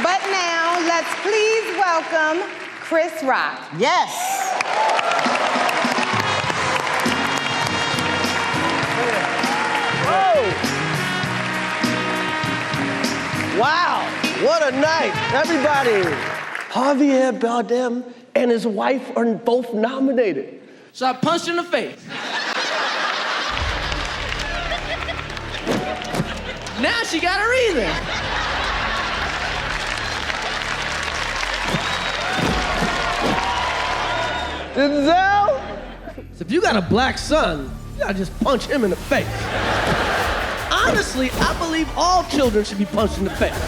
But now, let's please welcome Chris Rock. Yes. Oh! Wow, what a night, everybody. Javier Bardem and his wife are both nominated. So I punched her in the face. Now she got her reason. Denzel? So if you got a black son, you gotta just punch him in the face. Honestly, I believe all children should be punched in the face.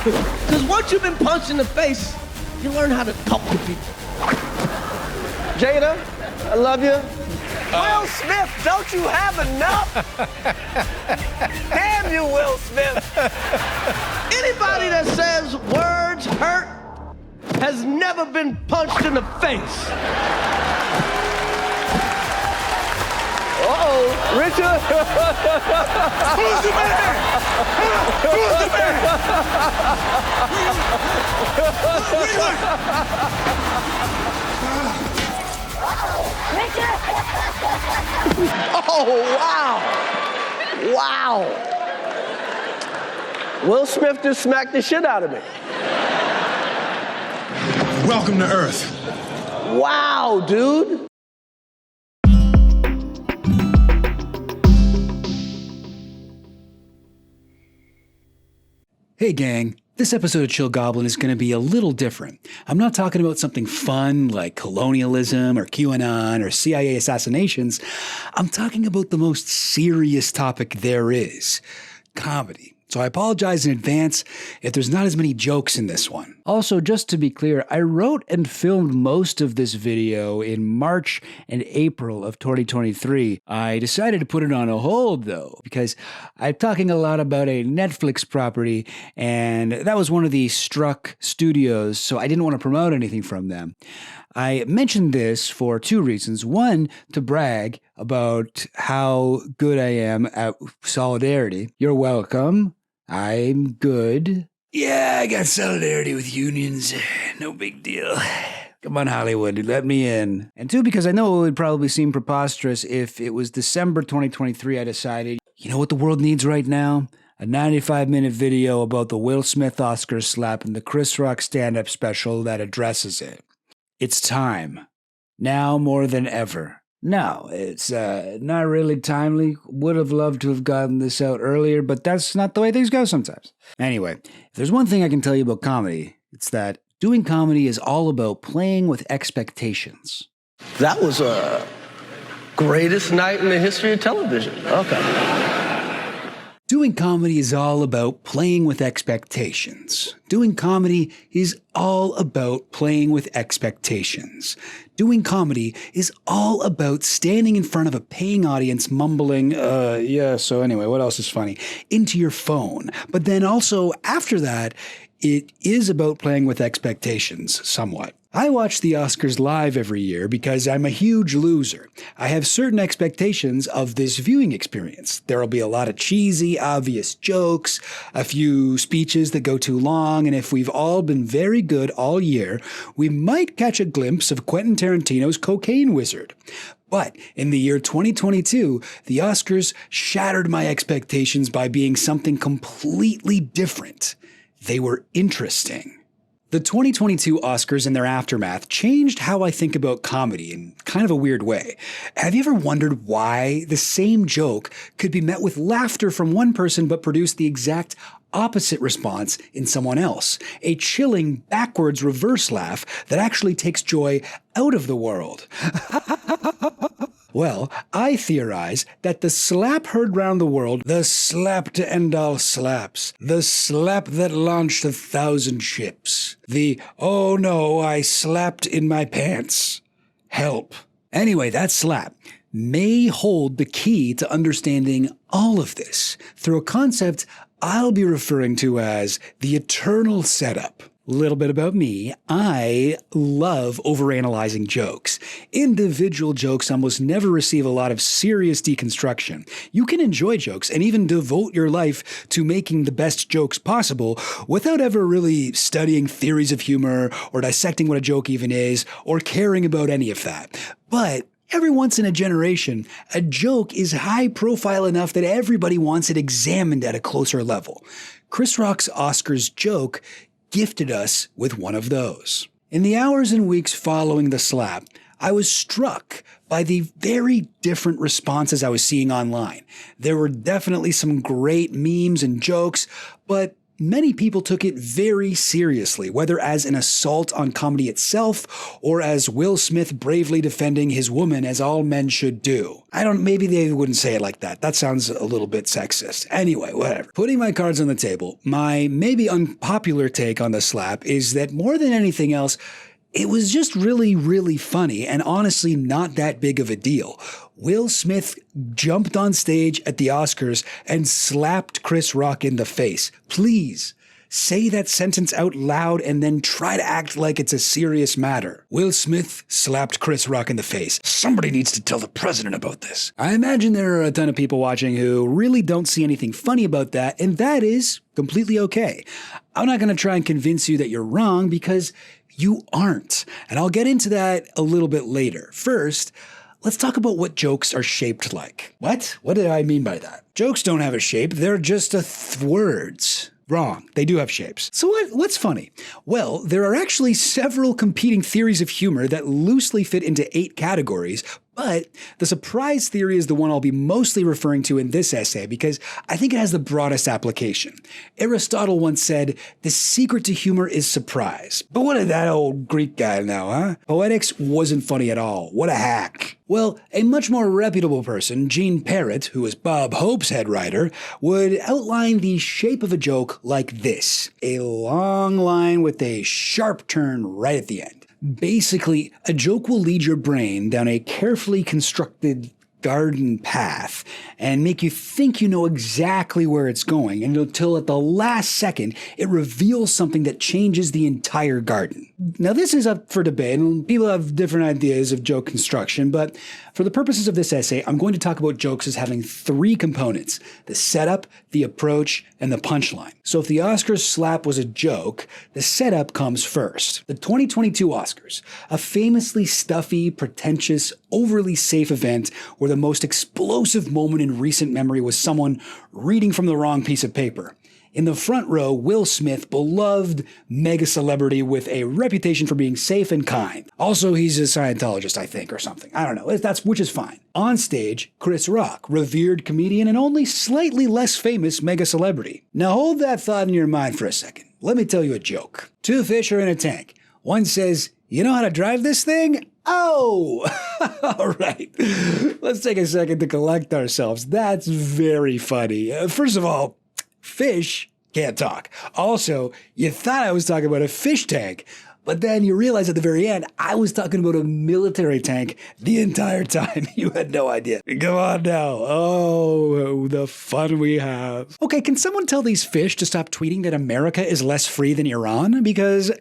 Because once you've been punched in the face, you learn how to talk to people. Jada, I love you. Will Smith, don't you have enough? Damn you, Will Smith. Anybody that says words hurt has never been punched in the face. Uh-oh, Richard. Who's the man? Who's the man? Oh, wow. Wow. Will Smith just smacked the shit out of me. Welcome to Earth. Wow, dude. Hey gang, this episode of Chill Goblin is going to be a little different. I'm not talking about something fun like colonialism or QAnon or CIA assassinations. I'm talking about the most serious topic there is, comedy. So I apologize in advance if there's not as many jokes in this one. Also, just to be clear, I wrote and filmed most of this video in March and April of 2023. I decided to put it on a hold though, because I'm talking a lot about a Netflix property, and that was one of the Struck studios, so I didn't want to promote anything from them. I mentioned this for two reasons. One, to brag about how good I am at solidarity. You're welcome. I'm good. Yeah, I got solidarity with unions. No big deal. Come on, Hollywood, let me in. And two, because I know it would probably seem preposterous if it was December 2023 I decided, you know what the world needs right now? A 95-minute video about the Will Smith Oscar slap and the Chris Rock stand-up special that addresses it. It's time. Now more than ever. No, it's not really timely. Would have loved to have gotten this out earlier, but that's not the way things go sometimes. Anyway, if there's one thing I can tell you about comedy, it's that doing comedy is all about playing with expectations. That was a greatest night in the history of television. Okay. Doing comedy is all about playing with expectations. Doing comedy is all about playing with expectations. Doing comedy is all about standing in front of a paying audience mumbling, so anyway, what else is funny? Into your phone. But then also, after that, it is about playing with expectations somewhat. I watch the Oscars live every year because I'm a huge loser. I have certain expectations of this viewing experience. There'll be a lot of cheesy, obvious jokes, a few speeches that go too long, and if we've all been very good all year, we might catch a glimpse of Quentin Tarantino's Cocaine Wizard. But in the year 2022, the Oscars shattered my expectations by being something completely different. They were interesting. The 2022 Oscars and their aftermath changed how I think about comedy in kind of a weird way. Have you ever wondered why the same joke could be met with laughter from one person but produce the exact opposite response in someone else? A chilling, backwards reverse laugh that actually takes joy out of the world. Well, I theorize that the slap heard round the world, the slap to end all slaps, the slap that launched 1,000 ships, the, oh no, I slapped in my pants, help. Anyway, that slap may hold the key to understanding all of this through a concept I'll be referring to as the eternal setup. Little bit about me. I love overanalyzing jokes. Individual jokes almost never receive a lot of serious deconstruction. You can enjoy jokes and even devote your life to making the best jokes possible without ever really studying theories of humor or dissecting what a joke even is or caring about any of that. But every once in a generation, a joke is high profile enough that everybody wants it examined at a closer level. Chris Rock's Oscars joke gifted us with one of those. In the hours and weeks following the slap, I was struck by the very different responses I was seeing online. There were definitely some great memes and jokes, but many people took it very seriously, whether as an assault on comedy itself or as Will Smith bravely defending his woman as all men should do. Maybe they wouldn't say it like that. That sounds a little bit sexist. Anyway, whatever. Putting my cards on the table, my maybe unpopular take on the slap is that more than anything else, it was just really, really funny and honestly not that big of a deal. Will Smith jumped on stage at the Oscars and slapped Chris Rock in the face. Please, say that sentence out loud and then try to act like it's a serious matter. Will Smith slapped Chris Rock in the face. Somebody needs to tell the president about this. I imagine there are a ton of people watching who really don't see anything funny about that, and that is completely okay. I'm not going to try and convince you that you're wrong because you aren't. And I'll get into that a little bit later. First, let's talk about what jokes are shaped like. What? What did I mean by that? Jokes don't have a shape. They're just words. Wrong. They do have shapes. So what's funny? Well, there are actually several competing theories of humor that loosely fit into 8 categories, but the surprise theory is the one I'll be mostly referring to in this essay because I think it has the broadest application. Aristotle once said, "The secret to humor is surprise." But what did that old Greek guy know, huh? Poetics wasn't funny at all. What a hack. Well, a much more reputable person, Gene Parrott, who was Bob Hope's head writer, would outline the shape of a joke like this. A long line with a sharp turn right at the end. Basically, a joke will lead your brain down a carefully constructed garden path and make you think you know exactly where it's going, and until at the last second, it reveals something that changes the entire garden. Now, this is up for debate, and people have different ideas of joke construction, but for the purposes of this essay, I'm going to talk about jokes as having 3 components: the setup, the approach, and the punchline. So if the Oscars slap was a joke, the setup comes first. The 2022 Oscars, a famously stuffy, pretentious, overly safe event where the most explosive moment in recent memory was someone reading from the wrong piece of paper. In the front row, Will Smith, beloved mega celebrity with a reputation for being safe and kind. Also, he's a Scientologist, I think, or something. I don't know, which is fine. On stage, Chris Rock, revered comedian and only slightly less famous mega celebrity. Now hold that thought in your mind for a second. Let me tell you a joke. 2 fish are in a tank. One says, "You know how to drive this thing?" Oh! All right. Let's take a second to collect ourselves. That's very funny. First of all, fish can't talk. Also, you thought I was talking about a fish tank, but then you realize at the very end, I was talking about a military tank the entire time. You had no idea. Come on now. Oh, the fun we have. Okay, can someone tell these fish to stop tweeting that America is less free than Iran? Because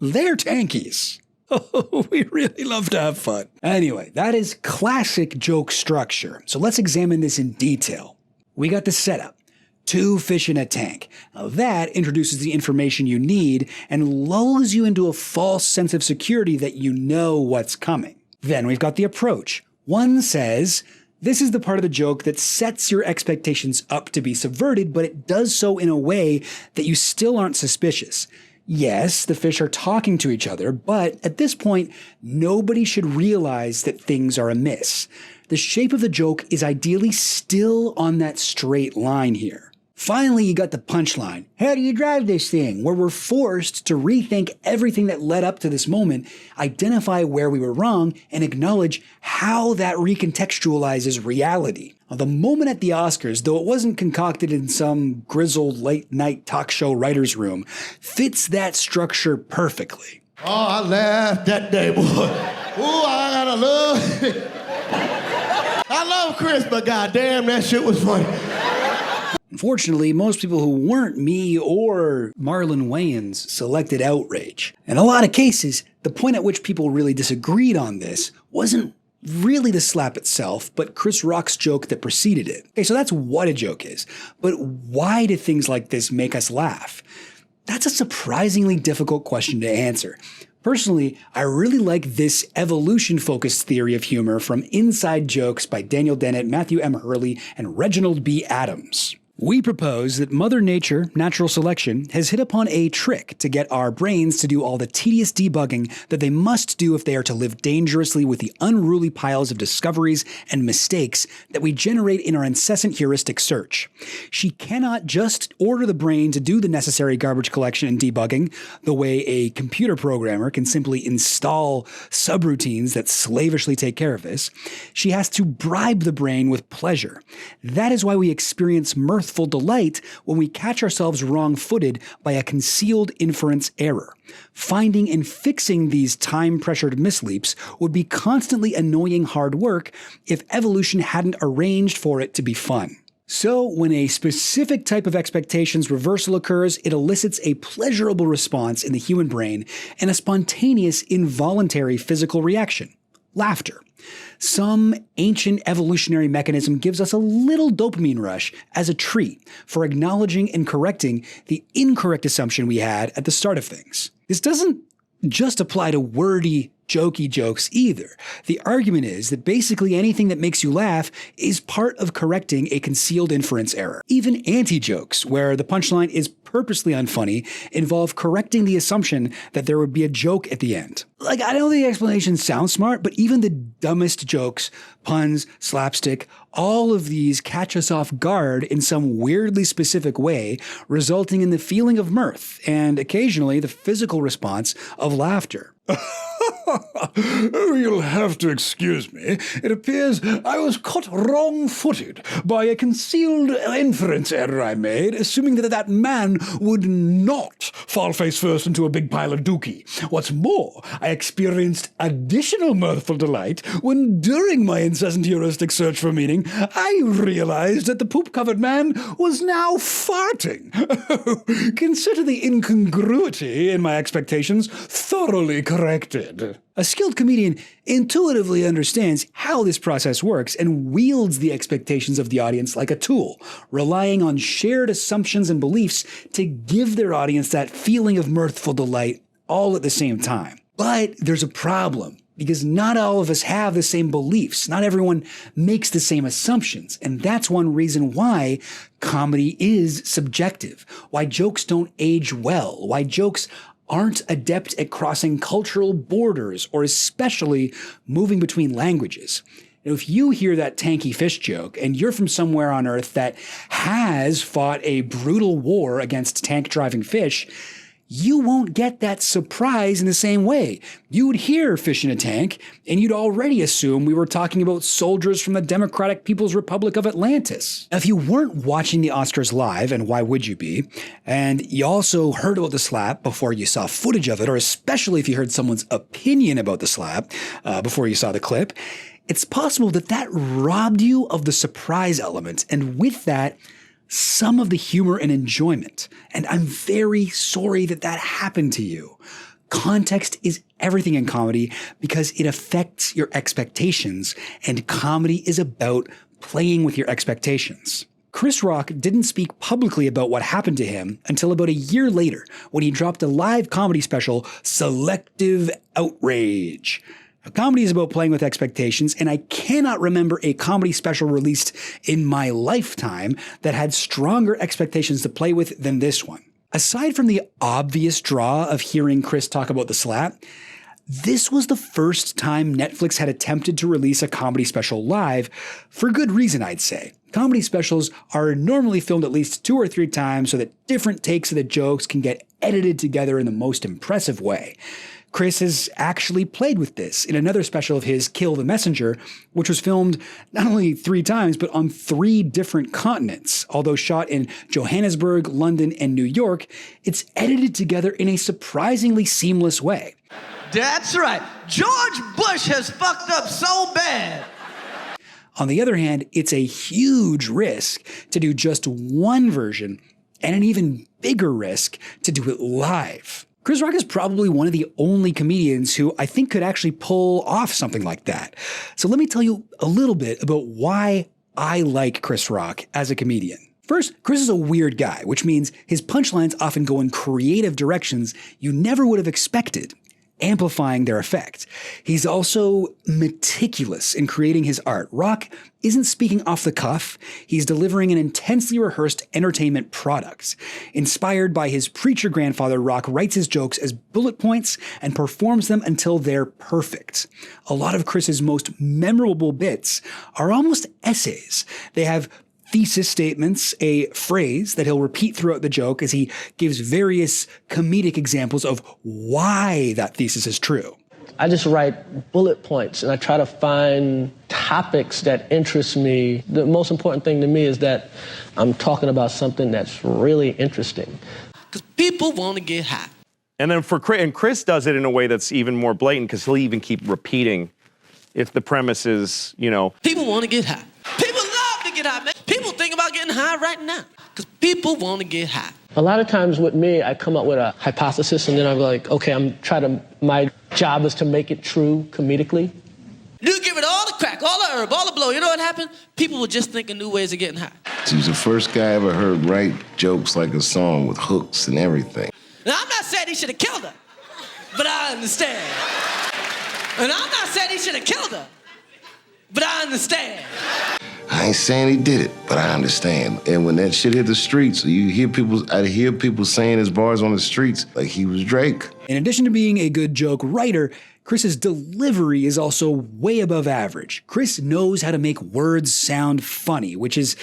they're tankies. Oh, we really love to have fun. Anyway, that is classic joke structure. So let's examine this in detail. We got the setup. 2 fish in a tank. Now that introduces the information you need and lulls you into a false sense of security that you know what's coming. Then we've got the approach. One says, this is the part of the joke that sets your expectations up to be subverted, but it does so in a way that you still aren't suspicious. Yes, the fish are talking to each other, but at this point, nobody should realize that things are amiss. The shape of the joke is ideally still on that straight line here. Finally, you got the punchline. How do you drive this thing? Where we're forced to rethink everything that led up to this moment, identify where we were wrong, and acknowledge how that recontextualizes reality. Now, the moment at the Oscars, though it wasn't concocted in some grizzled late-night talk show writer's room, fits that structure perfectly. Oh, I laughed that day, boy. Ooh, I gotta love. I love Chris, but goddamn, that shit was funny. Unfortunately, most people who weren't me or Marlon Wayans selected outrage. In a lot of cases, the point at which people really disagreed on this wasn't really the slap itself, but Chris Rock's joke that preceded it. Okay, so that's what a joke is. But why do things like this make us laugh? That's a surprisingly difficult question to answer. Personally, I really like this evolution-focused theory of humor from Inside Jokes by Daniel Dennett, Matthew M. Hurley, and Reginald B. Adams. We propose that Mother Nature, natural selection, has hit upon a trick to get our brains to do all the tedious debugging that they must do if they are to live dangerously with the unruly piles of discoveries and mistakes that we generate in our incessant heuristic search. She cannot just order the brain to do the necessary garbage collection and debugging the way a computer programmer can simply install subroutines that slavishly take care of this. She has to bribe the brain with pleasure. That is why we experience mirthful delight when we catch ourselves wrong-footed by a concealed inference error. Finding and fixing these time-pressured misleaps would be constantly annoying hard work if evolution hadn't arranged for it to be fun. So, when a specific type of expectations reversal occurs, it elicits a pleasurable response in the human brain and a spontaneous, involuntary physical reaction: laughter. Some ancient evolutionary mechanism gives us a little dopamine rush as a treat for acknowledging and correcting the incorrect assumption we had at the start of things. This doesn't just apply to wordy, jokey jokes either. The argument is that basically anything that makes you laugh is part of correcting a concealed inference error. Even anti-jokes, where the punchline is purposely unfunny, involve correcting the assumption that there would be a joke at the end. Like, I know the explanation sounds smart, but even the dumbest jokes, puns, slapstick, all of these catch us off guard in some weirdly specific way, resulting in the feeling of mirth and occasionally the physical response of laughter. Oh, you'll have to excuse me. It appears I was caught wrong-footed by a concealed inference error I made, assuming that man would not fall face first into a big pile of dookie. What's more, I experienced additional mirthful delight when, during my incessant heuristic search for meaning, I realized that the poop-covered man was now farting. Consider the incongruity in my expectations thoroughly corrected. A skilled comedian intuitively understands how this process works and wields the expectations of the audience like a tool, relying on shared assumptions and beliefs to give their audience that feeling of mirthful delight all at the same time. But there's a problem, because not all of us have the same beliefs. Not everyone makes the same assumptions. And that's one reason why comedy is subjective, why jokes don't age well, why jokes aren't adept at crossing cultural borders or especially moving between languages. If you hear that tanky fish joke and you're from somewhere on Earth that has fought a brutal war against tank-driving fish, you won't get that surprise in the same way. You would hear fish in a tank, and you'd already assume we were talking about soldiers from the Democratic People's Republic of Atlantis. Now, if you weren't watching the Oscars live, and why would you be, and you also heard about the slap before you saw footage of it, or especially if you heard someone's opinion about the slap before you saw the clip, it's possible that robbed you of the surprise element, and with that, some of the humor and enjoyment. And I'm very sorry that happened to you. Context is everything in comedy because it affects your expectations, and comedy is about playing with your expectations. Chris Rock didn't speak publicly about what happened to him until about a year later when he dropped a live comedy special, Selective Outrage. Comedy is about playing with expectations, and I cannot remember a comedy special released in my lifetime that had stronger expectations to play with than this one. Aside from the obvious draw of hearing Chris talk about the slap, this was the first time Netflix had attempted to release a comedy special live, for good reason, I'd say. Comedy specials are normally filmed at least 2 or 3 times so that different takes of the jokes can get edited together in the most impressive way. Chris has actually played with this in another special of his, Kill the Messenger, which was filmed not only 3 times, but on 3 different continents. Although shot in Johannesburg, London, and New York, it's edited together in a surprisingly seamless way. That's right. George Bush has fucked up so bad. On the other hand, it's a huge risk to do just one version and an even bigger risk to do it live. Chris Rock is probably one of the only comedians who I think could actually pull off something like that. So let me tell you a little bit about why I like Chris Rock as a comedian. First, Chris is a weird guy, which means his punchlines often go in creative directions you never would have expected, amplifying their effect. He's also meticulous in creating his art. Rock isn't speaking off the cuff, he's delivering an intensely rehearsed entertainment product. Inspired by his preacher grandfather, Rock writes his jokes as bullet points and performs them until they're perfect. A lot of Chris's most memorable bits are almost essays. They have thesis statements, a phrase that he'll repeat throughout the joke as he gives various comedic examples of why that thesis is true. I just write bullet points and I try to find topics that interest me. The most important thing to me is that I'm talking about something that's really interesting. Because people want to get high. And then Chris does it in a way that's even more blatant because he'll even keep repeating if the premise is, People want to get high. People love to get high, man. People think about getting high right now because people want to get high. A lot of times with me, I come up with a hypothesis and then I'm like, okay, my job is to make it true comedically. You give it all the crack, all the herb, all the blow. You know what happened? People will just think of new ways of getting high. He was the first guy I ever heard write jokes like a song with hooks and everything. Now, I'm not saying he should have killed her, but I understand. And I'm not saying he should have killed her, but I understand. I ain't saying he did it, but I understand. And when that shit hit the streets, I'd hear people saying his bars on the streets like he was Drake. In addition to being a good joke writer, Chris's delivery is also way above average. Chris knows how to make words sound funny, which is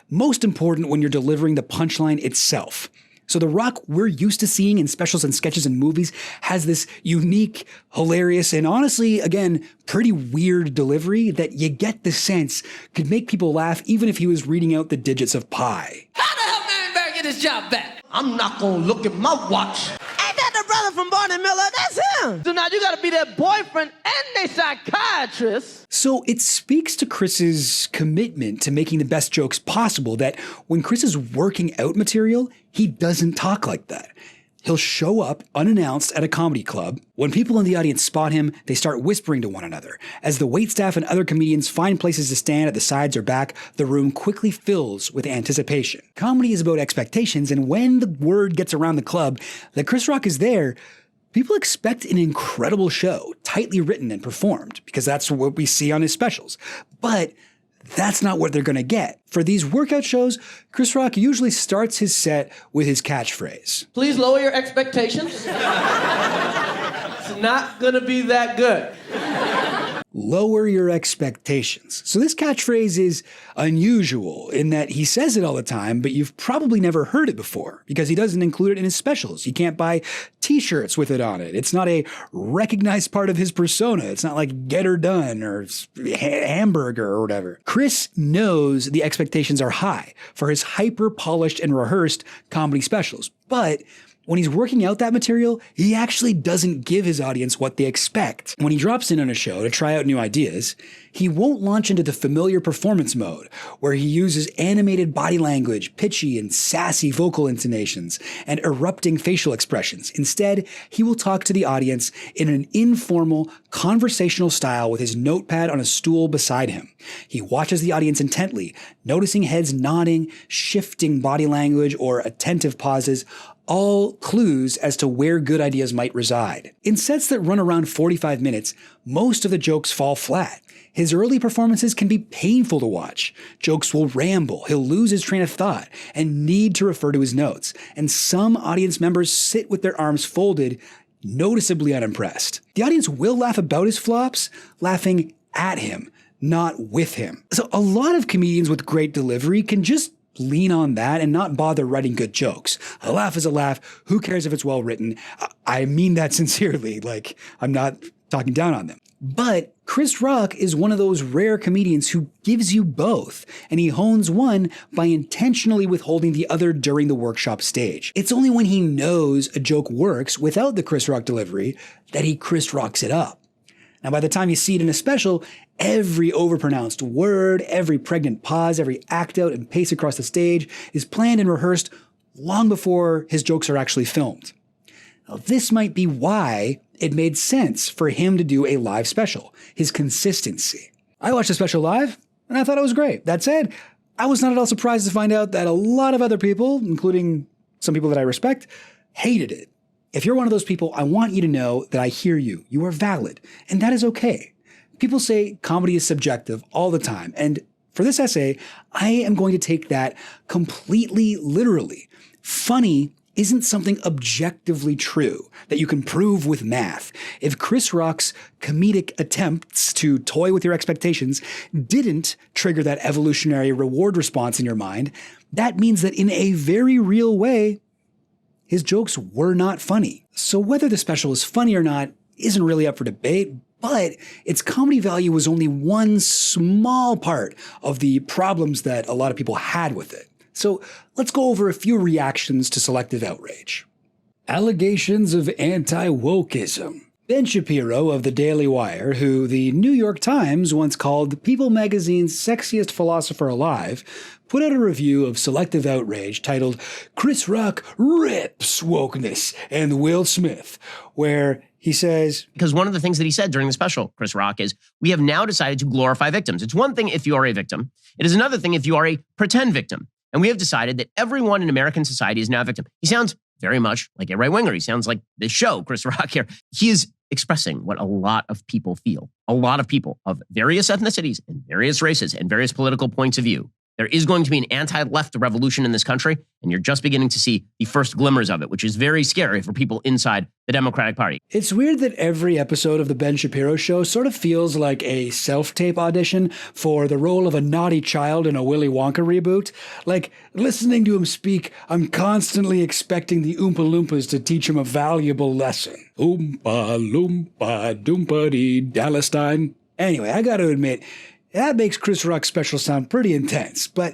most important when you're delivering the punchline itself. So the Rock we're used to seeing in specials and sketches and movies has this unique, hilarious, and honestly, again, pretty weird delivery that you get the sense could make people laugh even if he was reading out the digits of pi. How the hell Marion Barry get his job back? I'm not gonna look at my watch. Ain't that the brother from Barney Miller? That's him. So now you gotta be their boyfriend and their psychiatrist. So it speaks to Chris's commitment to making the best jokes possible that when Chris is working out material, he doesn't talk like that. He'll show up unannounced at a comedy club. When people in the audience spot him, they start whispering to one another. As the waitstaff and other comedians find places to stand at the sides or back, the room quickly fills with anticipation. Comedy is about expectations, and when the word gets around the club that Chris Rock is there, people expect an incredible show, tightly written and performed, because that's what we see on his specials. But that's not what they're going to get. For these workout shows, Chris Rock usually starts his set with his catchphrase. Please lower your expectations. It's not gonna be that good. Lower your expectations. So this catchphrase is unusual in that he says it all the time, but you've probably never heard it before because he doesn't include it in his specials. You can't buy t-shirts with it on it. It's not a recognized part of his persona. It's not like Get Her Done or Hamburger or whatever. Chris knows the expectations are high for his hyper-polished and rehearsed comedy specials, but when he's working out that material, he actually doesn't give his audience what they expect. When he drops in on a show to try out new ideas, he won't launch into the familiar performance mode, where he uses animated body language, pitchy and sassy vocal intonations, and erupting facial expressions. Instead, he will talk to the audience in an informal, conversational style with his notepad on a stool beside him. He watches the audience intently, noticing heads nodding, shifting body language, or attentive pauses, all clues as to where good ideas might reside. In sets that run around 45 minutes, most of the jokes fall flat. His early performances can be painful to watch. Jokes will ramble, he'll lose his train of thought, and need to refer to his notes. And some audience members sit with their arms folded, noticeably unimpressed. The audience will laugh about his flops, laughing at him, not with him. So a lot of comedians with great delivery can just lean on that and not bother writing good jokes. A laugh is a laugh. Who cares if it's well written? I mean that sincerely. Like, I'm not talking down on them. But Chris Rock is one of those rare comedians who gives you both, and he hones one by intentionally withholding the other during the workshop stage. It's only when he knows a joke works without the Chris Rock delivery that he Chris Rocks it up. Now, by the time you see it in a special, every overpronounced word, every pregnant pause, every act out and pace across the stage is planned and rehearsed long before his jokes are actually filmed. Now, this might be why it made sense for him to do a live special, his consistency. I watched the special live, and I thought it was great. That said, I was not at all surprised to find out that a lot of other people, including some people that I respect, hated it. If you're one of those people, I want you to know that I hear you. You are valid, and that is okay. People say comedy is subjective all the time, and for this essay, I am going to take that completely literally. Funny isn't something objectively true that you can prove with math. If Chris Rock's comedic attempts to toy with your expectations didn't trigger that evolutionary reward response in your mind, that means that in a very real way, his jokes were not funny. So whether the special is funny or not isn't really up for debate, but its comedy value was only one small part of the problems that a lot of people had with it. So let's go over a few reactions to Selective Outrage. Allegations of anti-wokeism. Ben Shapiro of the Daily Wire, who the New York Times once called People magazine's sexiest philosopher alive, put out a review of Selective Outrage titled Chris Rock Rips Wokeness and Will Smith, where he says, because one of the things that he said during the special, Chris Rock, is we have now decided to glorify victims. It's one thing if you are a victim. It is another thing if you are a pretend victim. And we have decided that everyone in American society is now a victim. He sounds very much like a right-winger. He sounds like this show, Chris Rock here. He is expressing what a lot of people feel. A lot of people of various ethnicities and various races and various political points of view. There is going to be an anti-left revolution in this country, and you're just beginning to see the first glimmers of it, which is very scary for people inside the Democratic Party. It's weird that every episode of The Ben Shapiro Show sort of feels like a self-tape audition for the role of a naughty child in a Willy Wonka reboot. Like, listening to him speak, I'm constantly expecting the Oompa Loompas to teach him a valuable lesson. Oompa Loompa Doompa-dee Dalestine. Anyway, I gotta admit, that makes Chris Rock's special sound pretty intense, but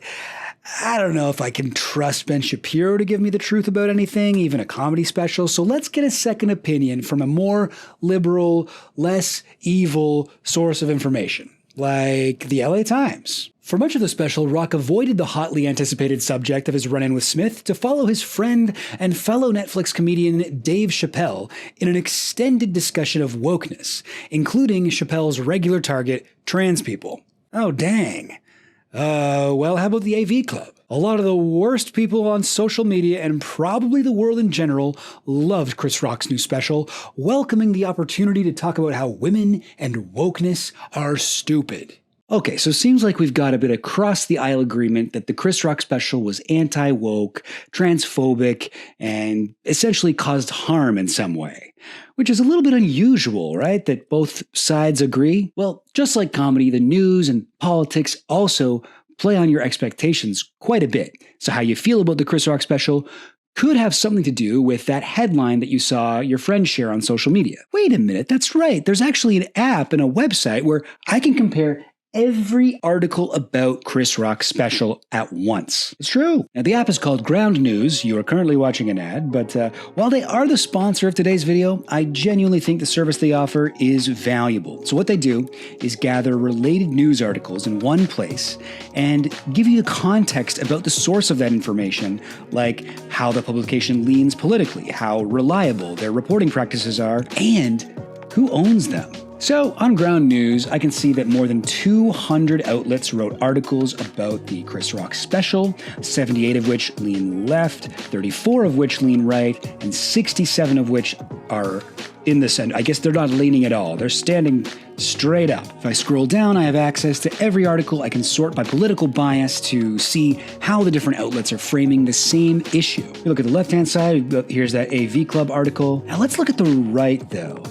I don't know if I can trust Ben Shapiro to give me the truth about anything, even a comedy special, so let's get a second opinion from a more liberal, less evil source of information, like the LA Times. For much of the special, Rock avoided the hotly anticipated subject of his run-in with Smith to follow his friend and fellow Netflix comedian Dave Chappelle in an extended discussion of wokeness, including Chappelle's regular target, trans people. Oh, dang. Well, how about the AV Club? A lot of the worst people on social media and probably the world in general loved Chris Rock's new special, welcoming the opportunity to talk about how women and wokeness are stupid. Okay, so it seems like we've got a bit of cross-the-aisle agreement that the Chris Rock special was anti-woke, transphobic, and essentially caused harm in some way. Which is a little bit unusual, right? That both sides agree? Well, just like comedy, the news and politics also play on your expectations quite a bit. So how you feel about the Chris Rock special could have something to do with that headline that you saw your friend share on social media. Wait a minute, that's right. There's actually an app and a website where I can compare every article about Chris Rock's special at once. It's true. Now, the app is called Ground News. You are currently watching an ad, but while they are the sponsor of today's video, I genuinely think the service they offer is valuable. So what they do is gather related news articles in one place and give you the context about the source of that information, like how the publication leans politically, how reliable their reporting practices are, and who owns them. So, on Ground News, I can see that more than 200 outlets wrote articles about the Chris Rock special, 78 of which lean left, 34 of which lean right, and 67 of which are in the center. I guess they're not leaning at all. They're standing straight up. If I scroll down, I have access to every article. I can sort by political bias to see how the different outlets are framing the same issue. You look at the left-hand side, here's that AV Club article. Now let's look at the right, though.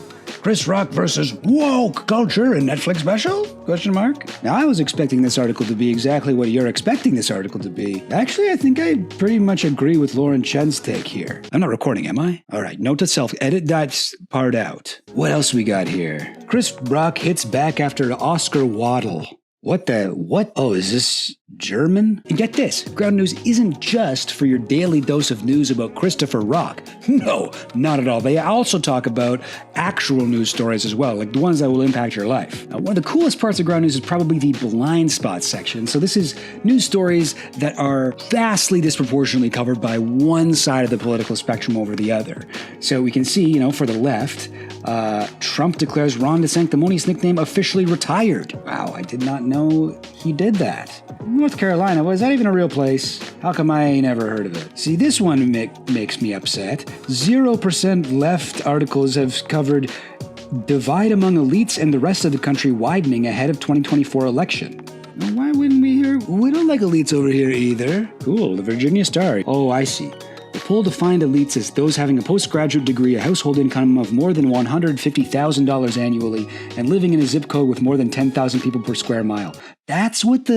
Chris Rock versus woke culture in Netflix special? Question mark. Now, I was expecting this article to be exactly what you're expecting this article to be. Actually, I think I pretty much agree with Lauren Chen's take here. I'm not recording, am I? All right, note to self, edit that part out. What else we got here? Chris Rock hits back after Oscar waddle. What? Oh, is this German? And get this, Ground News isn't just for your daily dose of news about Christopher Rock. No, not at all. They also talk about actual news stories as well, like the ones that will impact your life. Now, one of the coolest parts of Ground News is probably the blind spot section. So this is news stories that are vastly disproportionately covered by one side of the political spectrum over the other. So we can see, for the left, Trump declares Ron DeSanctimonious' nickname officially retired. Wow, I did not know he did that. North Carolina, was that even a real place? How come I ain't ever heard of it? See, this one makes me upset. 0% left articles have covered divide among elites and the rest of the country widening ahead of 2024 election. Why wouldn't we hear? We don't like elites over here either. Cool, the Virginia Star. Oh, I see. The poll defined elites as those having a postgraduate degree, a household income of more than $150,000 annually, and living in a zip code with more than 10,000 people per square mile. That's what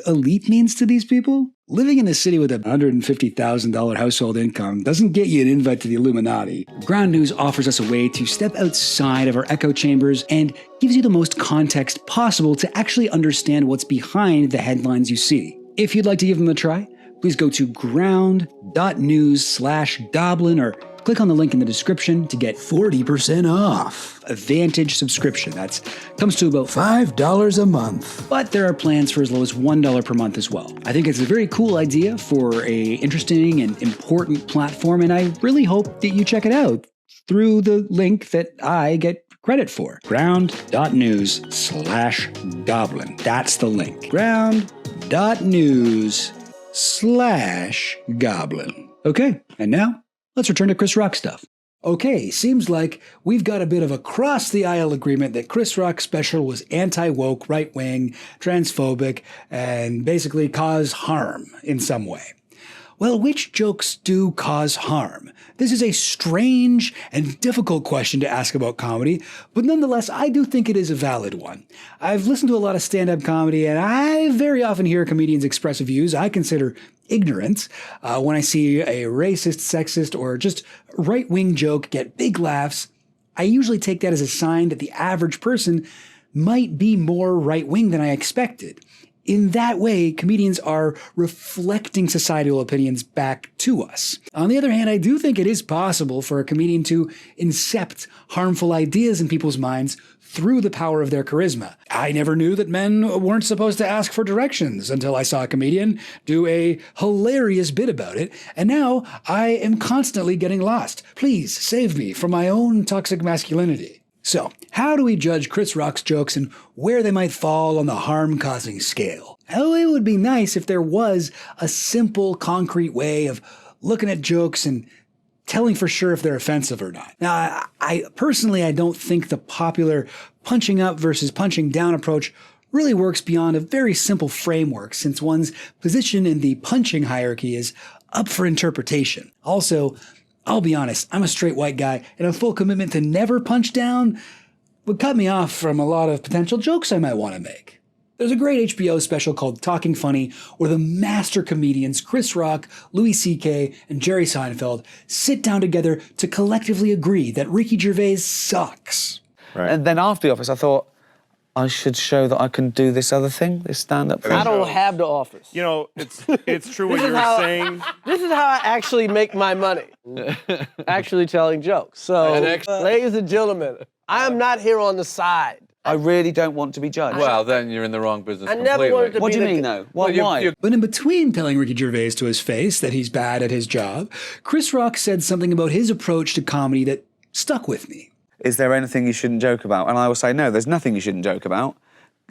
elite means to these people? Living in a city with a $150,000 household income doesn't get you an invite to the Illuminati. Ground News offers us a way to step outside of our echo chambers and gives you the most context possible to actually understand what's behind the headlines you see. If you'd like to give them a try, please go to ground.news/Goblin or click on the link in the description to get 40% off a Vantage subscription. That comes to about $5 a month. But there are plans for as low as $1 per month as well. I think it's a very cool idea for a interesting and important platform, and I really hope that you check it out through the link that I get credit for. ground.news/Goblin. That's the link. ground.news/Goblin. Okay, and now let's return to Chris Rock stuff. Okay, seems like we've got a bit of a cross-the-aisle agreement that Chris Rock's special was anti-woke, right-wing, transphobic, and basically cause harm in some way. Well, which jokes do cause harm? This is a strange and difficult question to ask about comedy, but nonetheless, I do think it is a valid one. I've listened to a lot of stand-up comedy, and I very often hear comedians express views I consider ignorant. When I see a racist, sexist, or just right-wing joke get big laughs, I usually take that as a sign that the average person might be more right-wing than I expected. In that way, comedians are reflecting societal opinions back to us. On the other hand, I do think it is possible for a comedian to incept harmful ideas in people's minds through the power of their charisma. I never knew that men weren't supposed to ask for directions until I saw a comedian do a hilarious bit about it, and now I am constantly getting lost. Please save me from my own toxic masculinity. So, how do we judge Chris Rock's jokes and where they might fall on the harm-causing scale? Oh, it would be nice if there was a simple, concrete way of looking at jokes and telling for sure if they're offensive or not. Now, I personally don't think the popular punching up versus punching down approach really works beyond a very simple framework, since one's position in the punching hierarchy is up for interpretation. Also, I'll be honest, I'm a straight white guy, and a full commitment to never punch down would cut me off from a lot of potential jokes I might want to make. There's a great HBO special called Talking Funny, where the master comedians Chris Rock, Louis C.K., and Jerry Seinfeld sit down together to collectively agree that Ricky Gervais sucks. Right. And then after the office, I thought, I should show that I can do this other thing, this stand-up thing. I don't have the office. It's true what you're saying. This is how I actually make my money. Actually telling jokes. So, ladies and gentlemen, I am not here on the side. I really don't want to be judged. Well, then you're in the wrong business I never wanted to What be do you mean, though? Why? But in between telling Ricky Gervais to his face that he's bad at his job, Chris Rock said something about his approach to comedy that stuck with me. Is there anything you shouldn't joke about? And I will say, no, there's nothing you shouldn't joke about.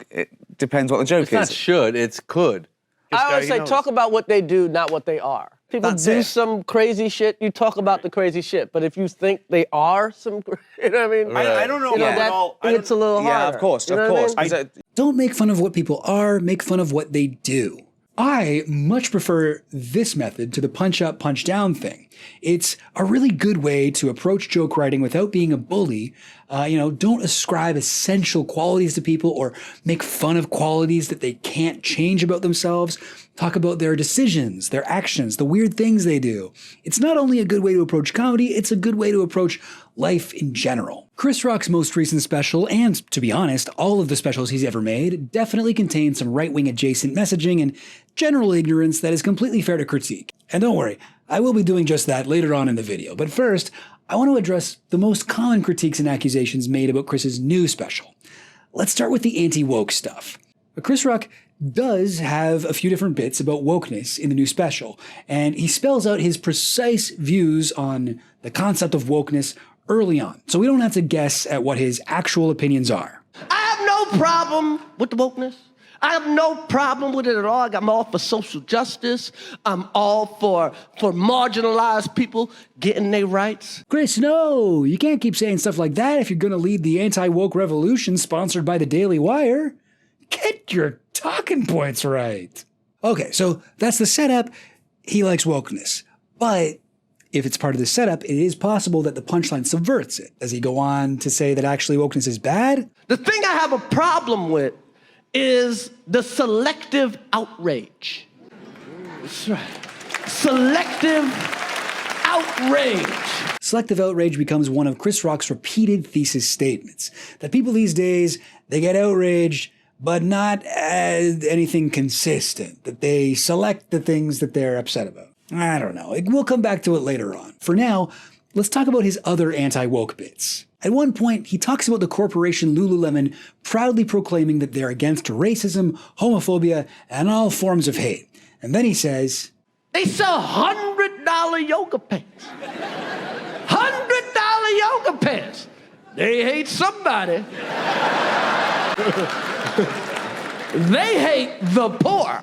It depends what the joke is. It's not should, it's could. I always say talk about what they do, not what they are. People do some crazy shit, you talk about the crazy shit. But if you think they are some, you know what I mean? Right. I don't know about all. It's a little harder. Yeah, of course, of course. I mean? Don't make fun of what people are, make fun of what they do. I much prefer this method to the punch-up, punch-down thing. It's a really good way to approach joke writing without being a bully. Don't ascribe essential qualities to people or make fun of qualities that they can't change about themselves. Talk about their decisions, their actions, the weird things they do. It's not only a good way to approach comedy, it's a good way to approach life in general. Chris Rock's most recent special, and to be honest, all of the specials he's ever made, definitely contain some right-wing adjacent messaging and general ignorance that is completely fair to critique. And don't worry, I will be doing just that later on in the video. But first, I want to address the most common critiques and accusations made about Chris's new special. Let's start with the anti-woke stuff. Chris Rock does have a few different bits about wokeness in the new special, and he spells out his precise views on the concept of wokeness early on, so we don't have to guess at what his actual opinions are. I have no problem with the wokeness. I have no problem with it at all. I'm all for social justice. I'm all for marginalized people getting their rights. Chris, no, you can't keep saying stuff like that if you're going to lead the anti-woke revolution sponsored by the Daily Wire. Get your talking points right. Okay, so that's the setup. He likes wokeness. But if it's part of the setup, it is possible that the punchline subverts it. Does he go on to say that actually wokeness is bad? The thing I have a problem with is the selective outrage. That's right. Selective outrage. Selective outrage becomes one of Chris Rock's repeated thesis statements. That people these days, they get outraged, but not as anything consistent. That they select the things that they're upset about. I don't know. We'll come back to it later on. For now, let's talk about his other anti-woke bits. At one point, he talks about the corporation Lululemon proudly proclaiming that they're against racism, homophobia, and all forms of hate. And then he says, they sell $100 yoga pants. $100 yoga pants. They hate somebody. They hate the poor.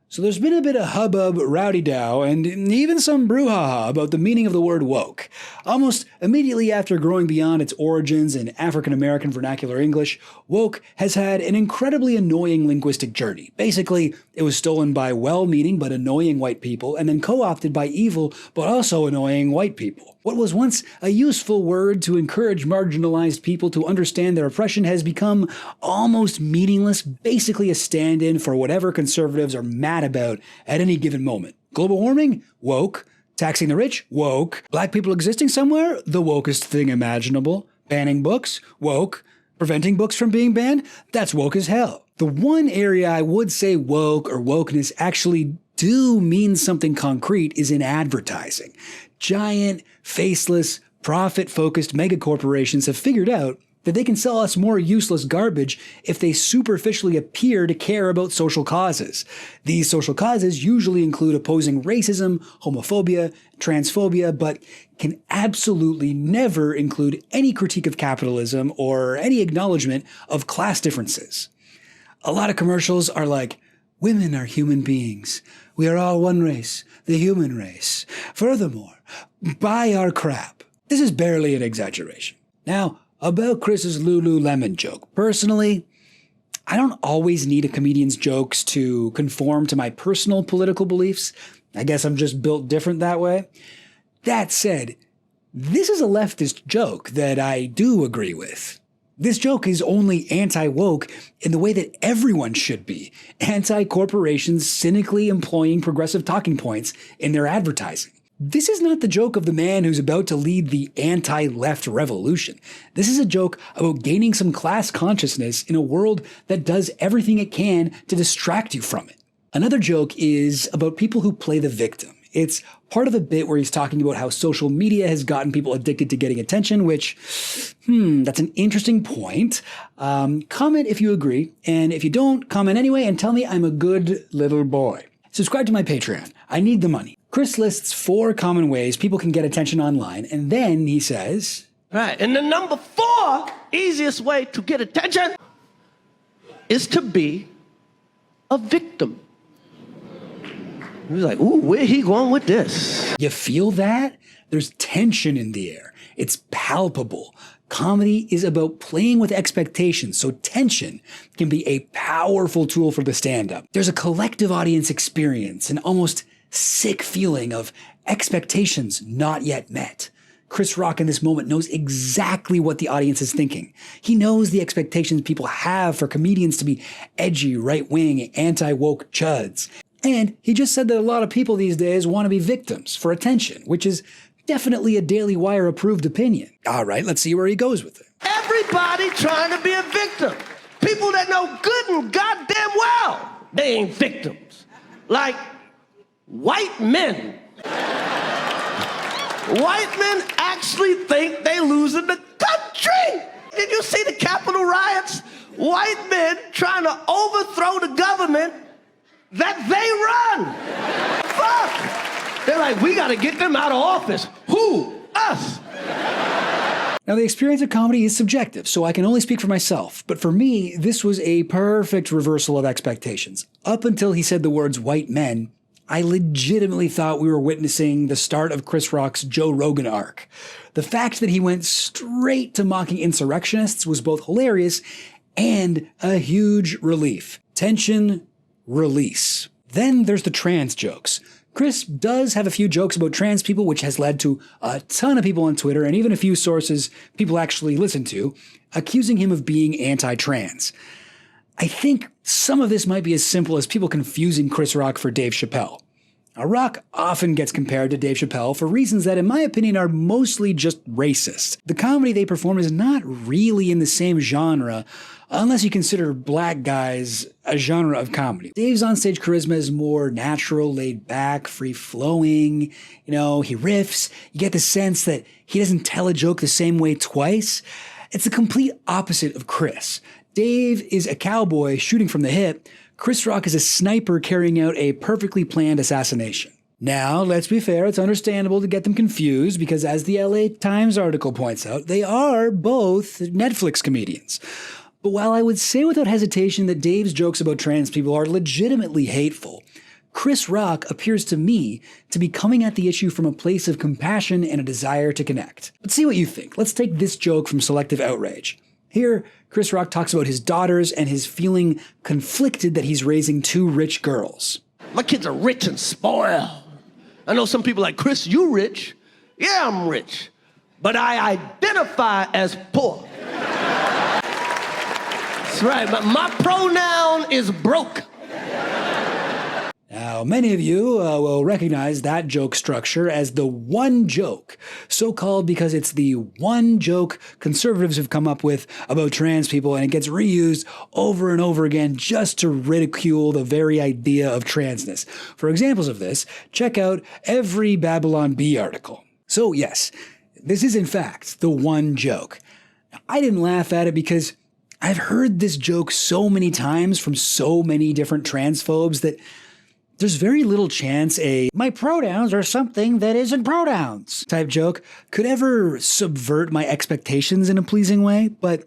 So there's been a bit of hubbub, rowdy-dow, and even some brouhaha about the meaning of the word woke. Almost immediately after growing beyond its origins in African-American vernacular English, woke has had an incredibly annoying linguistic journey. Basically, it was stolen by well-meaning but annoying white people, and then co-opted by evil but also annoying white people. What was once a useful word to encourage marginalized people to understand their oppression has become almost meaningless, basically a stand-in for whatever conservatives are mad about at any given moment. Global warming? Woke. Taxing the rich? Woke. Black people existing somewhere? The wokest thing imaginable. Banning books? Woke. Preventing books from being banned? That's woke as hell. The one area I would say woke or wokeness actually do mean something concrete is in advertising. Giant, faceless, profit-focused megacorporations have figured out that they can sell us more useless garbage if they superficially appear to care about social causes. These social causes usually include opposing racism, homophobia, transphobia, but can absolutely never include any critique of capitalism or any acknowledgement of class differences. A lot of commercials are like, women are human beings. We are all one race, the human race. Furthermore, buy our crap. This is barely an exaggeration. Now, about Chris's Lululemon joke. Personally, I don't always need a comedian's jokes to conform to my personal political beliefs. I guess I'm just built different that way. That said, this is a leftist joke that I do agree with. This joke is only anti-woke in the way that everyone should be. Anti-corporations cynically employing progressive talking points in their advertising. This is not the joke of the man who's about to lead the anti-left revolution. This is a joke about gaining some class consciousness in a world that does everything it can to distract you from it. Another joke is about people who play the victim. It's part of a bit where he's talking about how social media has gotten people addicted to getting attention, which, that's an interesting point. Comment if you agree, and if you don't, comment anyway and tell me I'm a good little boy. Subscribe to my Patreon. I need the money. Chris lists 4 common ways people can get attention online, and then he says, right, and the number 4 easiest way to get attention is to be a victim. He was like, ooh, where he going with this? You feel that? There's tension in the air. It's palpable. Comedy is about playing with expectations, so tension can be a powerful tool for the stand-up. There's a collective audience experience, an almost sick feeling of expectations not yet met. Chris Rock in this moment knows exactly what the audience is thinking. He knows the expectations people have for comedians to be edgy, right-wing, anti-woke chuds. And he just said that a lot of people these days want to be victims for attention, which is Definitely a Daily Wire approved opinion. All right, let's see where he goes with it. Everybody trying to be a victim. People that know good and goddamn well they ain't victims. Like white men. White men actually think they losing the country. Did you see the Capitol riots? White men trying to overthrow the government that they run. Fuck. They're like, we gotta get them out of office. Who? Us. Now, the experience of comedy is subjective, so I can only speak for myself. But for me, this was a perfect reversal of expectations. Up until he said the words white men, I legitimately thought we were witnessing the start of Chris Rock's Joe Rogan arc. The fact that he went straight to mocking insurrectionists was both hilarious and a huge relief. Tension, release. Then there's the trans jokes. Chris does have a few jokes about trans people, which has led to a ton of people on Twitter and even a few sources people actually listen to, accusing him of being anti-trans. I think some of this might be as simple as people confusing Chris Rock for Dave Chappelle. Now, Rock often gets compared to Dave Chappelle for reasons that, in my opinion, are mostly just racist. The comedy they perform is not really in the same genre, unless you consider Black Guys a genre of comedy. Dave's onstage charisma is more natural, laid back, free-flowing. He riffs. You get the sense that he doesn't tell a joke the same way twice. It's the complete opposite of Chris. Dave is a cowboy shooting from the hip. Chris Rock is a sniper carrying out a perfectly planned assassination. Now, let's be fair, it's understandable to get them confused because, as the LA Times article points out, they are both Netflix comedians. But while I would say without hesitation that Dave's jokes about trans people are legitimately hateful, Chris Rock appears to me to be coming at the issue from a place of compassion and a desire to connect. Let's see what you think. Let's take this joke from Selective Outrage. Here, Chris Rock talks about his daughters and his feeling conflicted that he's raising two rich girls. My kids are rich and spoiled. I know some people like, Chris, you rich? Yeah, I'm rich. But I identify as poor. That's right, my pronoun is broke. Now, many of you will recognize that joke structure as the one joke, so called because it's the one joke conservatives have come up with about trans people, and it gets reused over and over again just to ridicule the very idea of transness. For examples of this, check out every Babylon Bee article. So yes, this is in fact the one joke. I didn't laugh at it because I've heard this joke so many times from so many different transphobes that there's very little chance my pronouns are something that isn't pronouns type joke could ever subvert my expectations in a pleasing way. But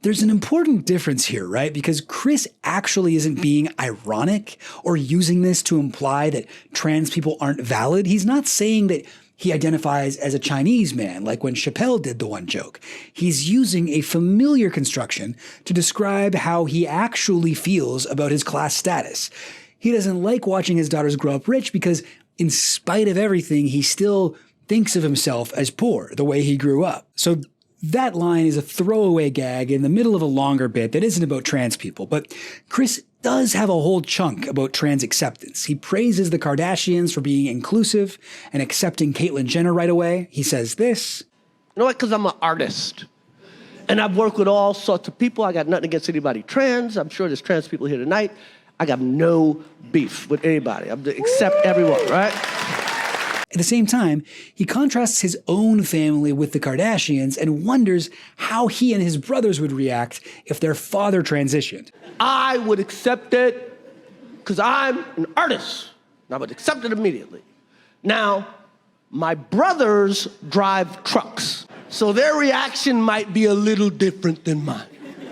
there's an important difference here, right? Because Chris actually isn't being ironic or using this to imply that trans people aren't valid. He's not saying that he identifies as a Chinese man, like when Chappelle did the one joke. He's using a familiar construction to describe how he actually feels about his class status. He doesn't like watching his daughters grow up rich because, in spite of everything, he still thinks of himself as poor, the way he grew up. So that line is a throwaway gag in the middle of a longer bit that isn't about trans people. But Chris does have a whole chunk about trans acceptance. He praises the Kardashians for being inclusive and accepting Caitlyn Jenner right away. He says this. You know what? Because I'm an artist. And I've worked with all sorts of people. I got nothing against anybody trans. I'm sure there's trans people here tonight. I got no beef with anybody. I'm to accept everyone, right? At the same time, he contrasts his own family with the Kardashians and wonders how he and his brothers would react if their father transitioned. I would accept it because I'm an artist. And I would accept it immediately. Now, my brothers drive trucks, so their reaction might be a little different than mine.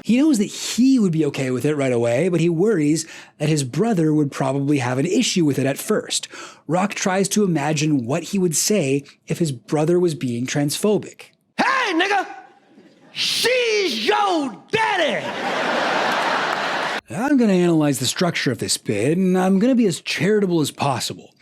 He knows that he would be okay with it right away, but he worries that his brother would probably have an issue with it at first. Rock tries to imagine what he would say if his brother was being transphobic. Hey, nigga! She's your daddy! I'm going to analyze the structure of this bit, and I'm going to be as charitable as possible.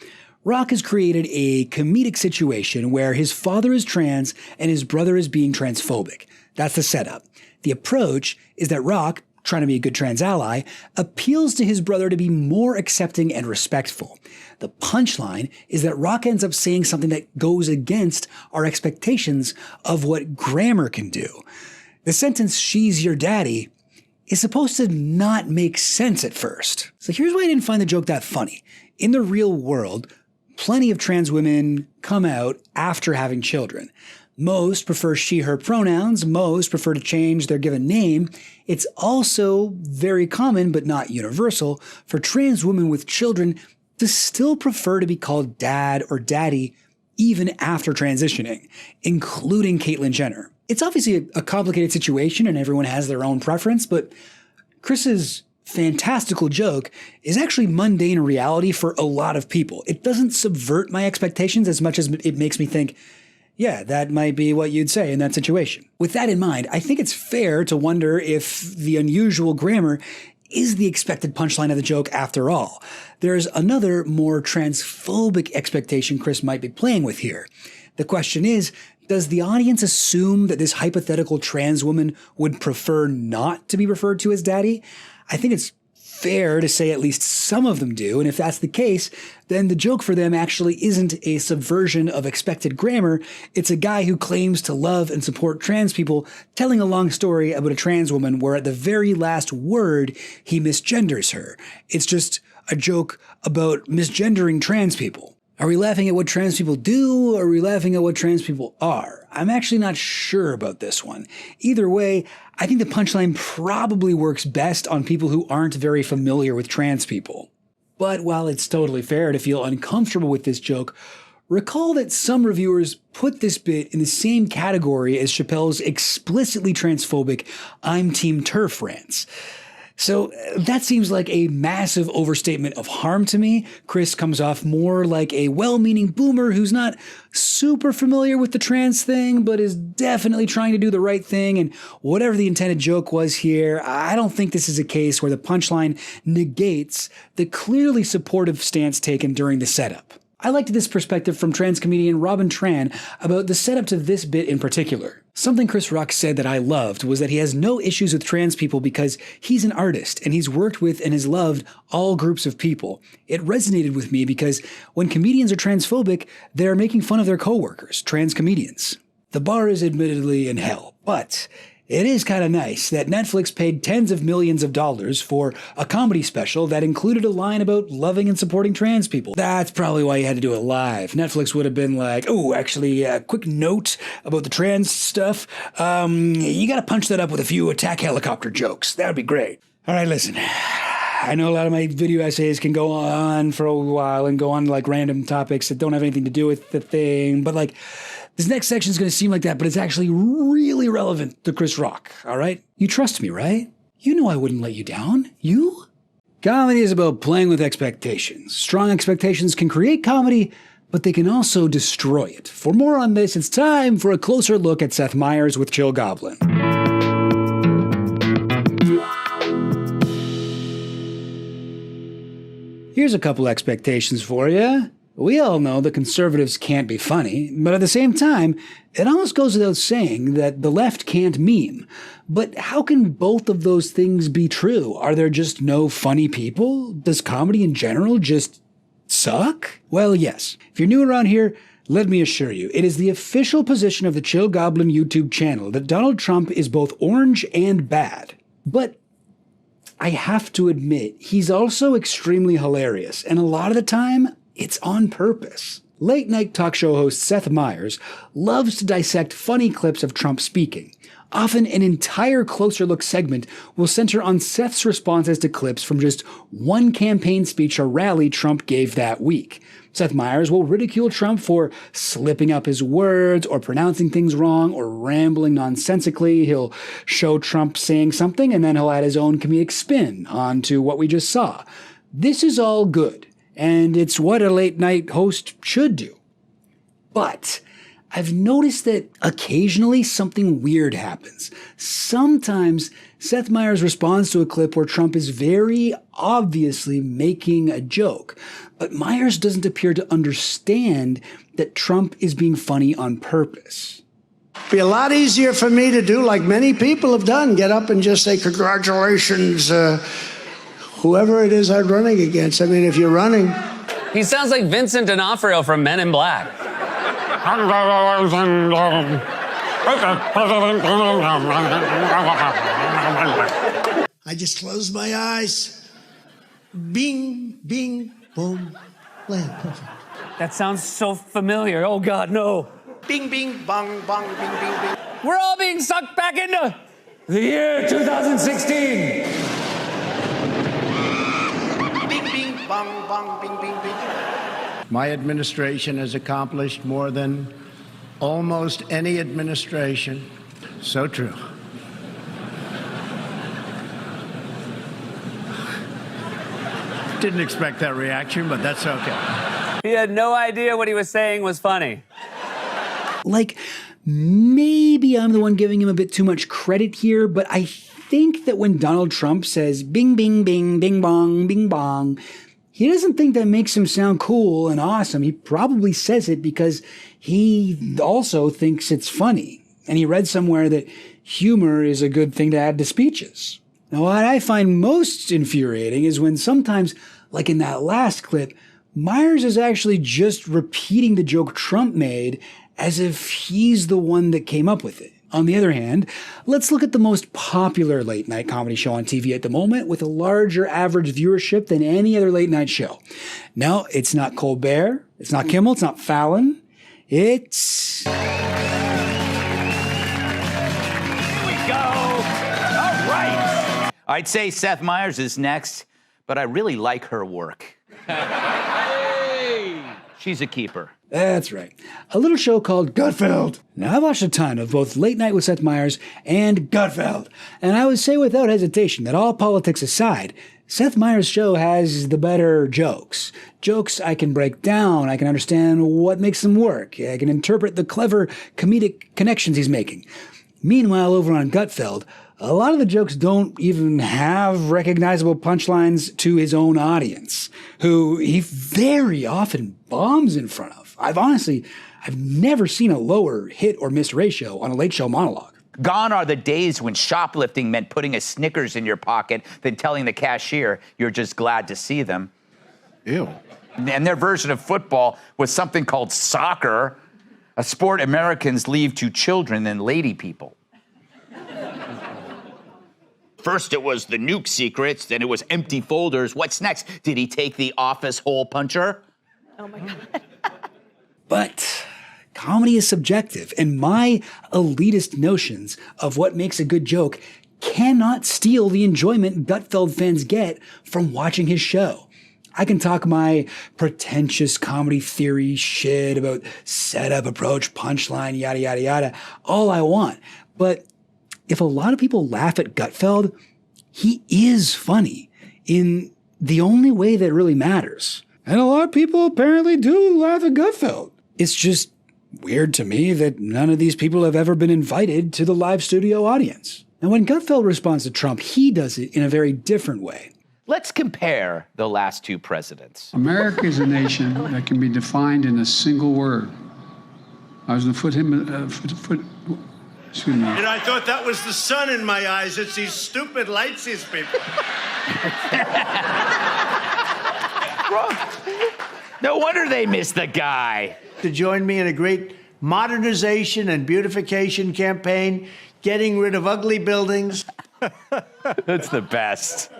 Rock has created a comedic situation where his father is trans and his brother is being transphobic. That's the setup. The approach is that Rock, trying to be a good trans ally, appeals to his brother to be more accepting and respectful. The punchline is that Rock ends up saying something that goes against our expectations of what grammar can do. The sentence, "she's your daddy," is supposed to not make sense at first. So here's why I didn't find the joke that funny. In the real world, plenty of trans women come out after having children. Most prefer she, her pronouns. Most prefer to change their given name. It's also very common, but not universal, for trans women with children to still prefer to be called dad or daddy even after transitioning, including Caitlyn Jenner. It's obviously a complicated situation and everyone has their own preference, but Chris's fantastical joke is actually mundane reality for a lot of people. It doesn't subvert my expectations as much as it makes me think, yeah, that might be what you'd say in that situation. With that in mind, I think it's fair to wonder if the unusual grammar is the expected punchline of the joke after all. There's another, more transphobic expectation Chris might be playing with here. The question is, does the audience assume that this hypothetical trans woman would prefer not to be referred to as daddy? I think it's fair to say at least some of them do, and if that's the case, then the joke for them actually isn't a subversion of expected grammar. It's a guy who claims to love and support trans people telling a long story about a trans woman where at the very last word he misgenders her. It's just a joke about misgendering trans people. Are we laughing at what trans people do, or are we laughing at what trans people are? I'm actually not sure about this one. Either way, I think the punchline probably works best on people who aren't very familiar with trans people. But while it's totally fair to feel uncomfortable with this joke, recall that some reviewers put this bit in the same category as Chappelle's explicitly transphobic "I'm Team TERF" rants. So that seems like a massive overstatement of harm to me. Chris comes off more like a well-meaning boomer who's not super familiar with the trans thing, but is definitely trying to do the right thing. And whatever the intended joke was here, I don't think this is a case where the punchline negates the clearly supportive stance taken during the setup. I liked this perspective from trans comedian Robin Tran about the setup to this bit in particular. Something Chris Rock said that I loved was that he has no issues with trans people because he's an artist and he's worked with and has loved all groups of people. It resonated with me because when comedians are transphobic, they're making fun of their coworkers, trans comedians. The bar is admittedly in hell, but it is kind of nice that Netflix paid tens of millions of dollars for a comedy special that included a line about loving and supporting trans people. That's probably why you had to do it live. Netflix would have been like, oh, actually, a quick note about the trans stuff. You got to punch that up with a few attack helicopter jokes. That would be great. All right, listen. I know a lot of my video essays can go on for a while and go on like random topics that don't have anything to do with the thing, but like, this next section is going to seem like that, but it's actually really relevant to Chris Rock, all right? You trust me, right? You know I wouldn't let you down. You? Comedy is about playing with expectations. Strong expectations can create comedy, but they can also destroy it. For more on this, it's time for a closer look at Seth Meyers with Chill Goblin. Here's a couple expectations for you. We all know the conservatives can't be funny, but at the same time, it almost goes without saying that the left can't meme. But how can both of those things be true? Are there just no funny people? Does comedy in general just suck? Well, yes. If you're new around here, let me assure you, it is the official position of the Chill Goblin YouTube channel that Donald Trump is both orange and bad. But I have to admit, he's also extremely hilarious, and a lot of the time, it's on purpose. Late-night talk show host Seth Meyers loves to dissect funny clips of Trump speaking. Often an entire closer look segment will center on Seth's responses to clips from just one campaign speech or rally Trump gave that week. Seth Meyers will ridicule Trump for slipping up his words or pronouncing things wrong or rambling nonsensically. He'll show Trump saying something and then he'll add his own comedic spin onto what we just saw. This is all good. And it's what a late-night host should do. But I've noticed that occasionally something weird happens. Sometimes Seth Meyers responds to a clip where Trump is very obviously making a joke, but Meyers doesn't appear to understand that Trump is being funny on purpose. Be a lot easier for me to do, like many people have done, get up and just say, congratulations, whoever it is I'm running against. I mean, if you're running. He sounds like Vincent D'Onofrio from Men in Black. I just close my eyes. Bing, bing, boom, blam. Perfect. That sounds so familiar. Oh, God, no. Bing, bing, bong, bong, bing, bing, bing. We're all being sucked back into the year 2016. Bing, bing, bong, bong, bing, bing, bing. My administration has accomplished more than almost any administration. So true. Didn't expect that reaction, but that's okay. He had no idea what he was saying was funny. Like, maybe I'm the one giving him a bit too much credit here, but I think that when Donald Trump says bing, bing, bing, bing, bong, he doesn't think that makes him sound cool and awesome. He probably says it because he also thinks it's funny. And he read somewhere that humor is a good thing to add to speeches. Now, what I find most infuriating is when sometimes, like in that last clip, Meyers is actually just repeating the joke Trump made as if he's the one that came up with it. On the other hand, let's look at the most popular late night comedy show on TV at the moment with a larger average viewership than any other late night show. No, it's not Colbert, it's not Kimmel, it's not Fallon, it's... Here we go. All right. I'd say Seth Meyers is next, but I really like her work. Hey. She's a keeper. That's right. A little show called Gutfeld. Now, I've watched a ton of both Late Night with Seth Meyers and Gutfeld, and I would say without hesitation that all politics aside, Seth Meyers' show has the better jokes. Jokes I can break down, I can understand what makes them work, I can interpret the clever comedic connections he's making. Meanwhile, over on Gutfeld, a lot of the jokes don't even have recognizable punchlines to his own audience, who he very often bombs in front of. I've never seen a lower hit or miss ratio on a late show monologue. Gone are the days when shoplifting meant putting a Snickers in your pocket, then telling the cashier you're just glad to see them. Ew. And their version of football was something called soccer, a sport Americans leave to children and lady people. First it was the nuke secrets, then it was empty folders. What's next? Did he take the office hole puncher? Oh my God. But comedy is subjective, and my elitist notions of what makes a good joke cannot steal the enjoyment Gutfeld fans get from watching his show. I can talk my pretentious comedy theory shit about setup, approach, punchline, yada, yada, yada, all I want. But if a lot of people laugh at Gutfeld, he is funny in the only way that really matters. And a lot of people apparently do laugh at Gutfeld. It's just weird to me that none of these people have ever been invited to the live studio audience. And when Gutfeld responds to Trump, he does it in a very different way. Let's compare the last two presidents. America is a nation that can be defined in a single word. I was going to excuse me. And I thought that was the sun in my eyes. It's these stupid lights, these people. No wonder they miss the guy. To join me in a great modernization and beautification campaign, getting rid of ugly buildings. That's the best.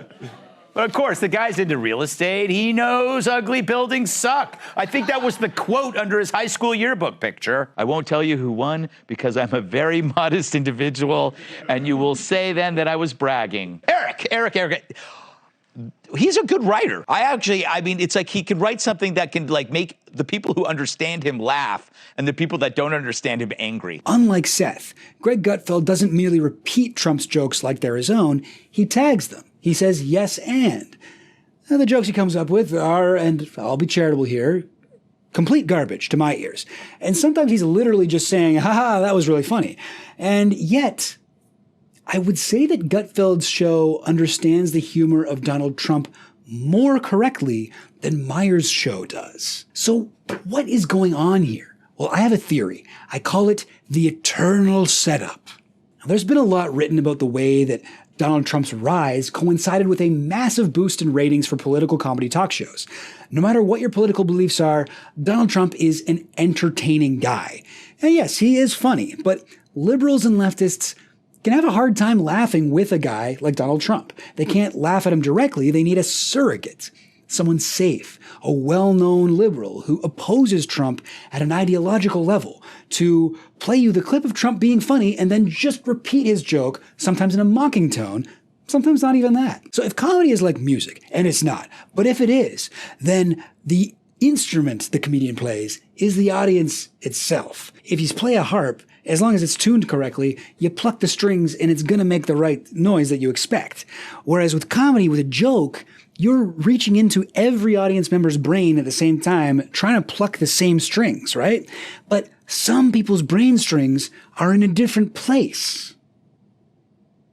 But of course, the guy's into real estate. He knows ugly buildings suck. I think that was the quote under his high school yearbook picture. I won't tell you who won because I'm a very modest individual, and you will say then that I was bragging. Eric. He's a good writer. I mean, it's like he can write something that can like make the people who understand him laugh and the people that don't understand him angry. Unlike Seth, Greg Gutfeld doesn't merely repeat Trump's jokes like they're his own, he tags them. He says yes and. Now, the jokes he comes up with are, and I'll be charitable here, complete garbage to my ears. And sometimes he's literally just saying, haha, that was really funny. And yet, I would say that Gutfeld's show understands the humor of Donald Trump more correctly than Meyers' show does. So what is going on here? Well, I have a theory. I call it the eternal setup. Now, there's been a lot written about the way that Donald Trump's rise coincided with a massive boost in ratings for political comedy talk shows. No matter what your political beliefs are, Donald Trump is an entertaining guy. And yes, he is funny, but liberals and leftists can have a hard time laughing with a guy like Donald Trump. They can't laugh at him directly, they need a surrogate. Someone safe, a well-known liberal who opposes Trump at an ideological level, to play you the clip of Trump being funny and then just repeat his joke, sometimes in a mocking tone, sometimes not even that. So if comedy is like music, and it's not, but if it is, then the instrument the comedian plays is the audience itself. If you play a harp, as long as it's tuned correctly, you pluck the strings and it's gonna make the right noise that you expect. Whereas with comedy, with a joke, you're reaching into every audience member's brain at the same time, trying to pluck the same strings, right? But some people's brain strings are in a different place.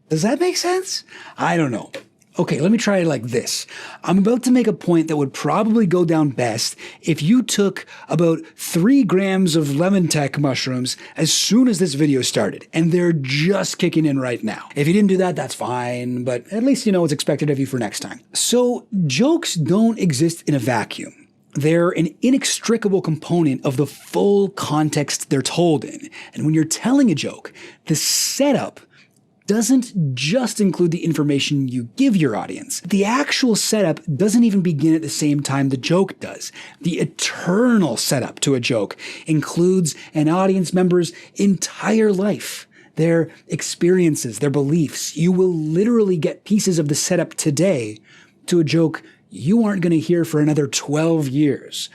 Does that make sense? I don't know. Okay, let me try it like this. I'm about to make a point that would probably go down best if you took about 3 grams of lemon tech mushrooms as soon as this video started, and they're just kicking in right now. If you didn't do that, that's fine, but at least you know what's expected of you for next time. So, jokes don't exist in a vacuum. They're an inextricable component of the full context they're told in. And when you're telling a joke, the setup doesn't just include the information you give your audience. The actual setup doesn't even begin at the same time the joke does. The eternal setup to a joke includes an audience member's entire life, their experiences, their beliefs. You will literally get pieces of the setup today to a joke you aren't going to hear for another 12 years.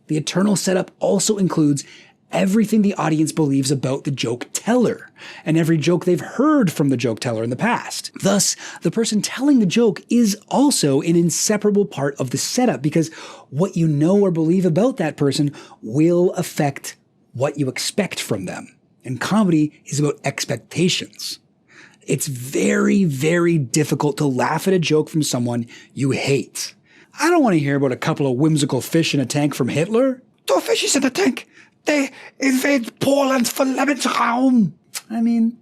The eternal setup also includes everything the audience believes about the joke teller, and every joke they've heard from the joke teller in the past. Thus, the person telling the joke is also an inseparable part of the setup, because what you know or believe about that person will affect what you expect from them. And comedy is about expectations. It's very, very difficult to laugh at a joke from someone you hate. I don't want to hear about a couple of whimsical fish in a tank from Hitler. 2 fishes in a tank. They invade Poland for Lebensraum. I mean,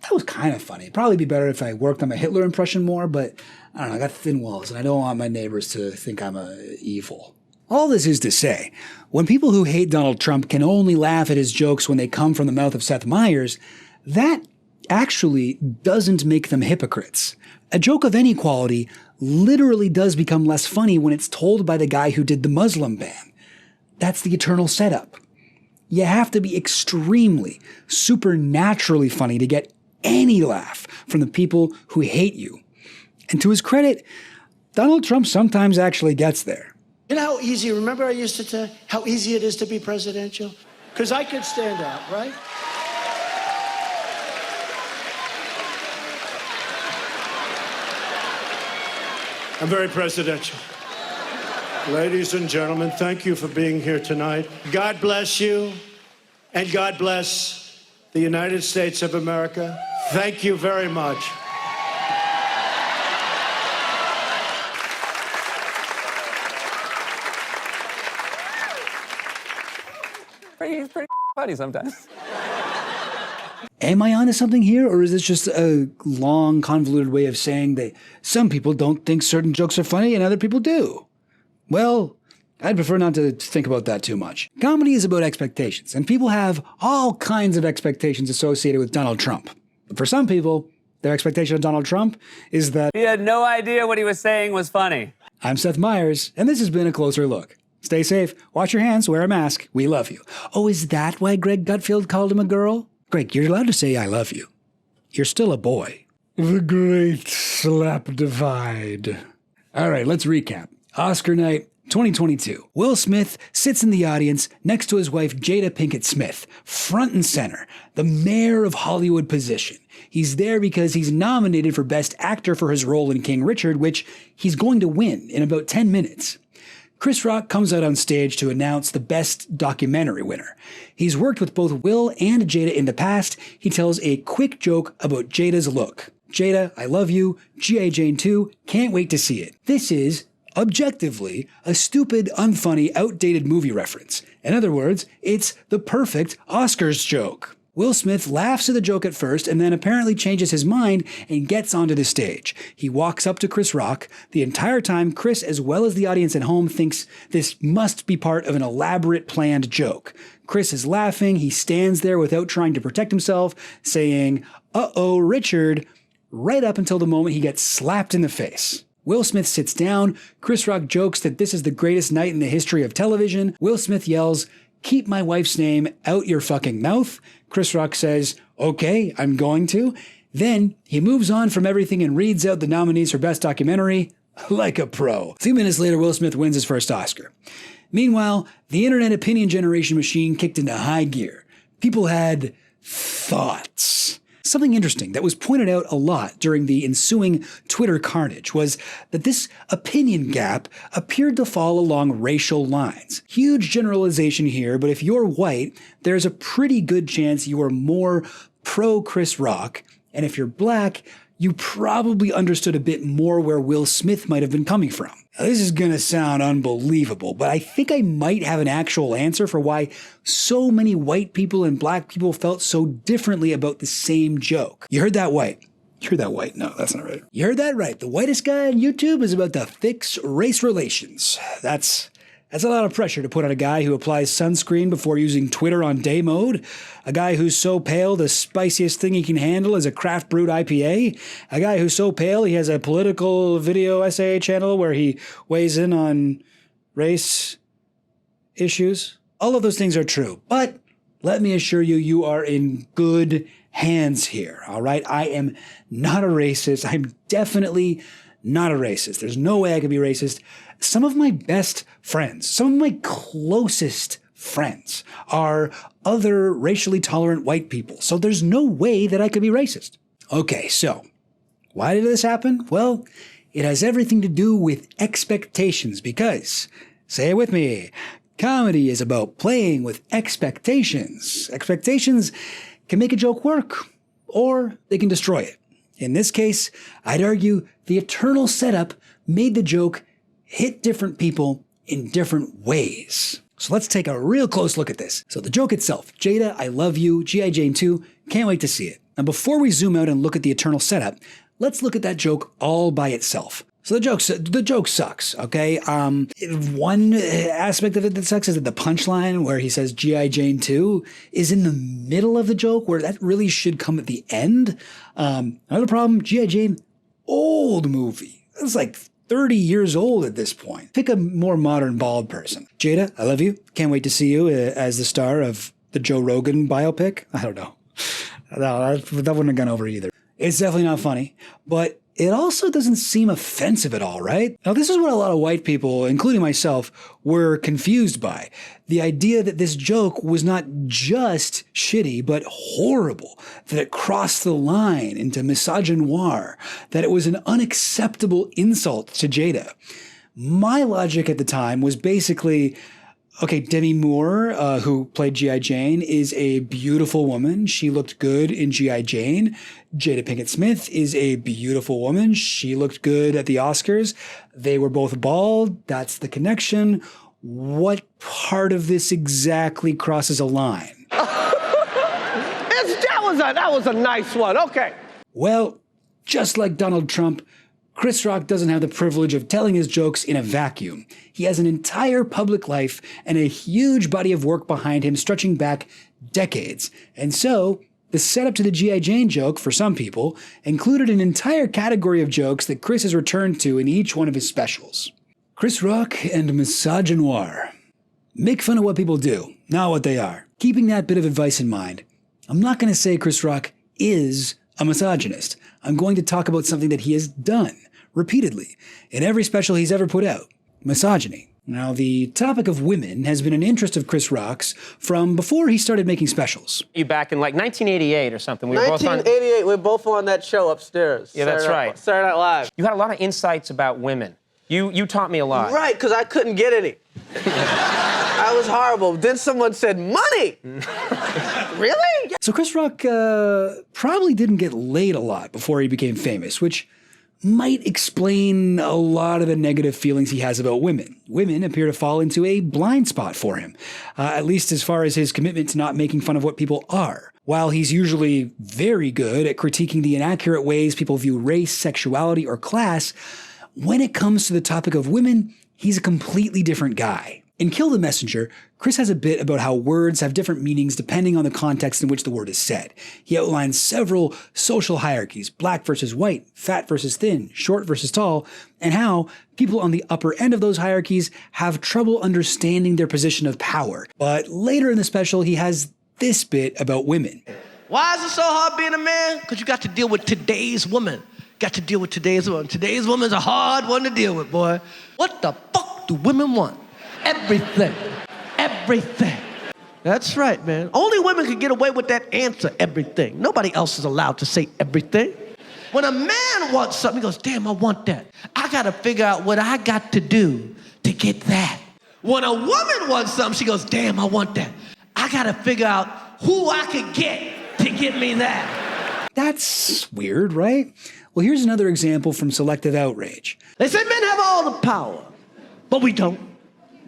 that was kind of funny. It'd probably be better if I worked on my Hitler impression more, but I don't know, I got thin walls and I don't want my neighbors to think I'm evil. All this is to say, when people who hate Donald Trump can only laugh at his jokes when they come from the mouth of Seth Meyers, that actually doesn't make them hypocrites. A joke of any quality literally does become less funny when it's told by the guy who did the Muslim ban. That's the eternal setup. You have to be extremely, supernaturally funny to get any laugh from the people who hate you. And to his credit, Donald Trump sometimes actually gets there. You know how easy, remember I used to tell how easy it is to be presidential? Because I could stand out, right? I'm very presidential. Ladies and gentlemen, thank you for being here tonight. God bless you, and God bless the United States of America. Thank you very much. He's pretty funny sometimes. Am I onto something here, or is this just a long, convoluted way of saying that some people don't think certain jokes are funny and other people do? Well, I'd prefer not to think about that too much. Comedy is about expectations, and people have all kinds of expectations associated with Donald Trump. But for some people, their expectation of Donald Trump is that He had no idea what he was saying was funny. I'm Seth Meyers, and this has been A Closer Look. Stay safe, wash your hands, wear a mask. We love you. Oh, is that why Greg Gutfeld called him a girl? Greg, you're allowed to say I love you. You're still a boy. The great slap divide. All right, let's recap. Oscar night 2022. Will Smith sits in the audience next to his wife Jada Pinkett Smith, front and center, the mayor of Hollywood position. He's there because he's nominated for Best Actor for his role in King Richard, which he's going to win in about 10 minutes. Chris Rock comes out on stage to announce the Best Documentary winner. He's worked with both Will and Jada in the past. He tells a quick joke about Jada's look. Jada, I love you. G.I. Jane 2, can't wait to see it. This is objectively a stupid, unfunny, outdated movie reference. In other words, it's the perfect Oscars joke. Will Smith laughs at the joke at first and then apparently changes his mind and gets onto the stage. He walks up to Chris Rock. The entire time, Chris, as well as the audience at home, thinks this must be part of an elaborate planned joke. Chris is laughing. He stands there without trying to protect himself, saying, "Uh-oh, Richard," right up until the moment he gets slapped in the face. Will Smith sits down. Chris Rock jokes that this is the greatest night in the history of television. Will Smith yells, "Keep my wife's name out your fucking mouth." Chris Rock says, "Okay, I'm going to." Then he moves on from everything and reads out the nominees for Best Documentary like a pro. A few minutes later, Will Smith wins his first Oscar. Meanwhile, the internet opinion generation machine kicked into high gear. People had thoughts. Something interesting that was pointed out a lot during the ensuing Twitter carnage was that this opinion gap appeared to fall along racial lines. Huge generalization here, but if you're white, there's a pretty good chance you are more pro Chris Rock, and if you're black, you probably understood a bit more where Will Smith might have been coming from. Now, this is gonna sound unbelievable, but I think I might have an actual answer for why so many white people and black people felt so differently about the same joke. You heard that white. You heard that white. No, that's not right. You heard that right. The whitest guy on YouTube is about to fix race relations. That's a lot of pressure to put on a guy who applies sunscreen before using Twitter on day mode, a guy who's so pale the spiciest thing he can handle is a craft brewed IPA, a guy who's so pale he has a political video essay channel where he weighs in on race issues. All of those things are true, but let me assure you, you are in good hands here, all right? I am not a racist. I'm definitely not a racist. There's no way I could be racist. Some of my best friends, some of my closest friends are other racially tolerant white people. So there's no way that I could be racist. Okay, so why did this happen? Well, it has everything to do with expectations because, say it with me, comedy is about playing with expectations. Expectations can make a joke work or they can destroy it. In this case, I'd argue the eternal setup made the joke hit different people in different ways. So let's take a real close look at this. So the joke itself, Jada, I love you, G.I. Jane 2, can't wait to see it. Now before we zoom out and look at the eternal setup, let's look at that joke all by itself. So the joke sucks, okay? One aspect of it that sucks is that the punchline where he says G.I. Jane 2 is in the middle of the joke where that really should come at the end. Another problem, G.I. Jane, old movie. It's like 30 years old at this point. Pick a more modern bald person. Jada, I love you. Can't wait to see you as the star of the Joe Rogan biopic. I don't know. No, that wouldn't have gone over either. It's definitely not funny, but it also doesn't seem offensive at all, right? Now, this is what a lot of white people, including myself, were confused by. The idea that this joke was not just shitty, but horrible, that it crossed the line into misogynoir, that it was an unacceptable insult to Jada. My logic at the time was basically, okay, Demi Moore, who played G.I. Jane, is a beautiful woman. She looked good in G.I. Jane. Jada Pinkett Smith is a beautiful woman. She looked good at the Oscars. They were both bald. That's the connection. What part of this exactly crosses a line? That was a nice one. Okay. Well, just like Donald Trump, Chris Rock doesn't have the privilege of telling his jokes in a vacuum. He has an entire public life and a huge body of work behind him stretching back decades. And so, the setup to the G.I. Jane joke, for some people, included an entire category of jokes that Chris has returned to in each one of his specials. Chris Rock and misogynoir. Make fun of what people do, not what they are. Keeping that bit of advice in mind, I'm not going to say Chris Rock is a misogynist. I'm going to talk about something that he has done repeatedly in every special he's ever put out: misogyny. Now, the topic of women has been an interest of Chris Rock's from before he started making specials. You back in like 1988 or something. We 1988, we're both on that show upstairs. Yeah, that's right. Saturday Night Live. You had a lot of insights about women. You taught me a lot. Right, because I couldn't get any. I was horrible. Then someone said, money! Really? So Chris Rock probably didn't get laid a lot before he became famous, which might explain a lot of the negative feelings he has about women. Women appear to fall into a blind spot for him, at least as far as his commitment to not making fun of what people are. While he's usually very good at critiquing the inaccurate ways people view race, sexuality, or class, when it comes to the topic of women, he's a completely different guy. In Kill the Messenger, Chris has a bit about how words have different meanings depending on the context in which the word is said. He outlines several social hierarchies, black versus white, fat versus thin, short versus tall, and how people on the upper end of those hierarchies have trouble understanding their position of power. But later in the special, he has this bit about women. Why is it so hard being a man? Because you got to deal with today's woman. Got to deal with today's woman. Today's woman's a hard one to deal with, boy. What the fuck do women want? Everything. Everything. That's right, man. Only women can get away with that answer, everything. Nobody else is allowed to say everything. When a man wants something, he goes, damn, I want that. I gotta figure out what I got to do to get that. When a woman wants something, she goes, damn, I want that. I gotta figure out who I could get to get me that. That's weird, right? Well, here's another example from Selective Outrage. They say men have all the power, but we don't.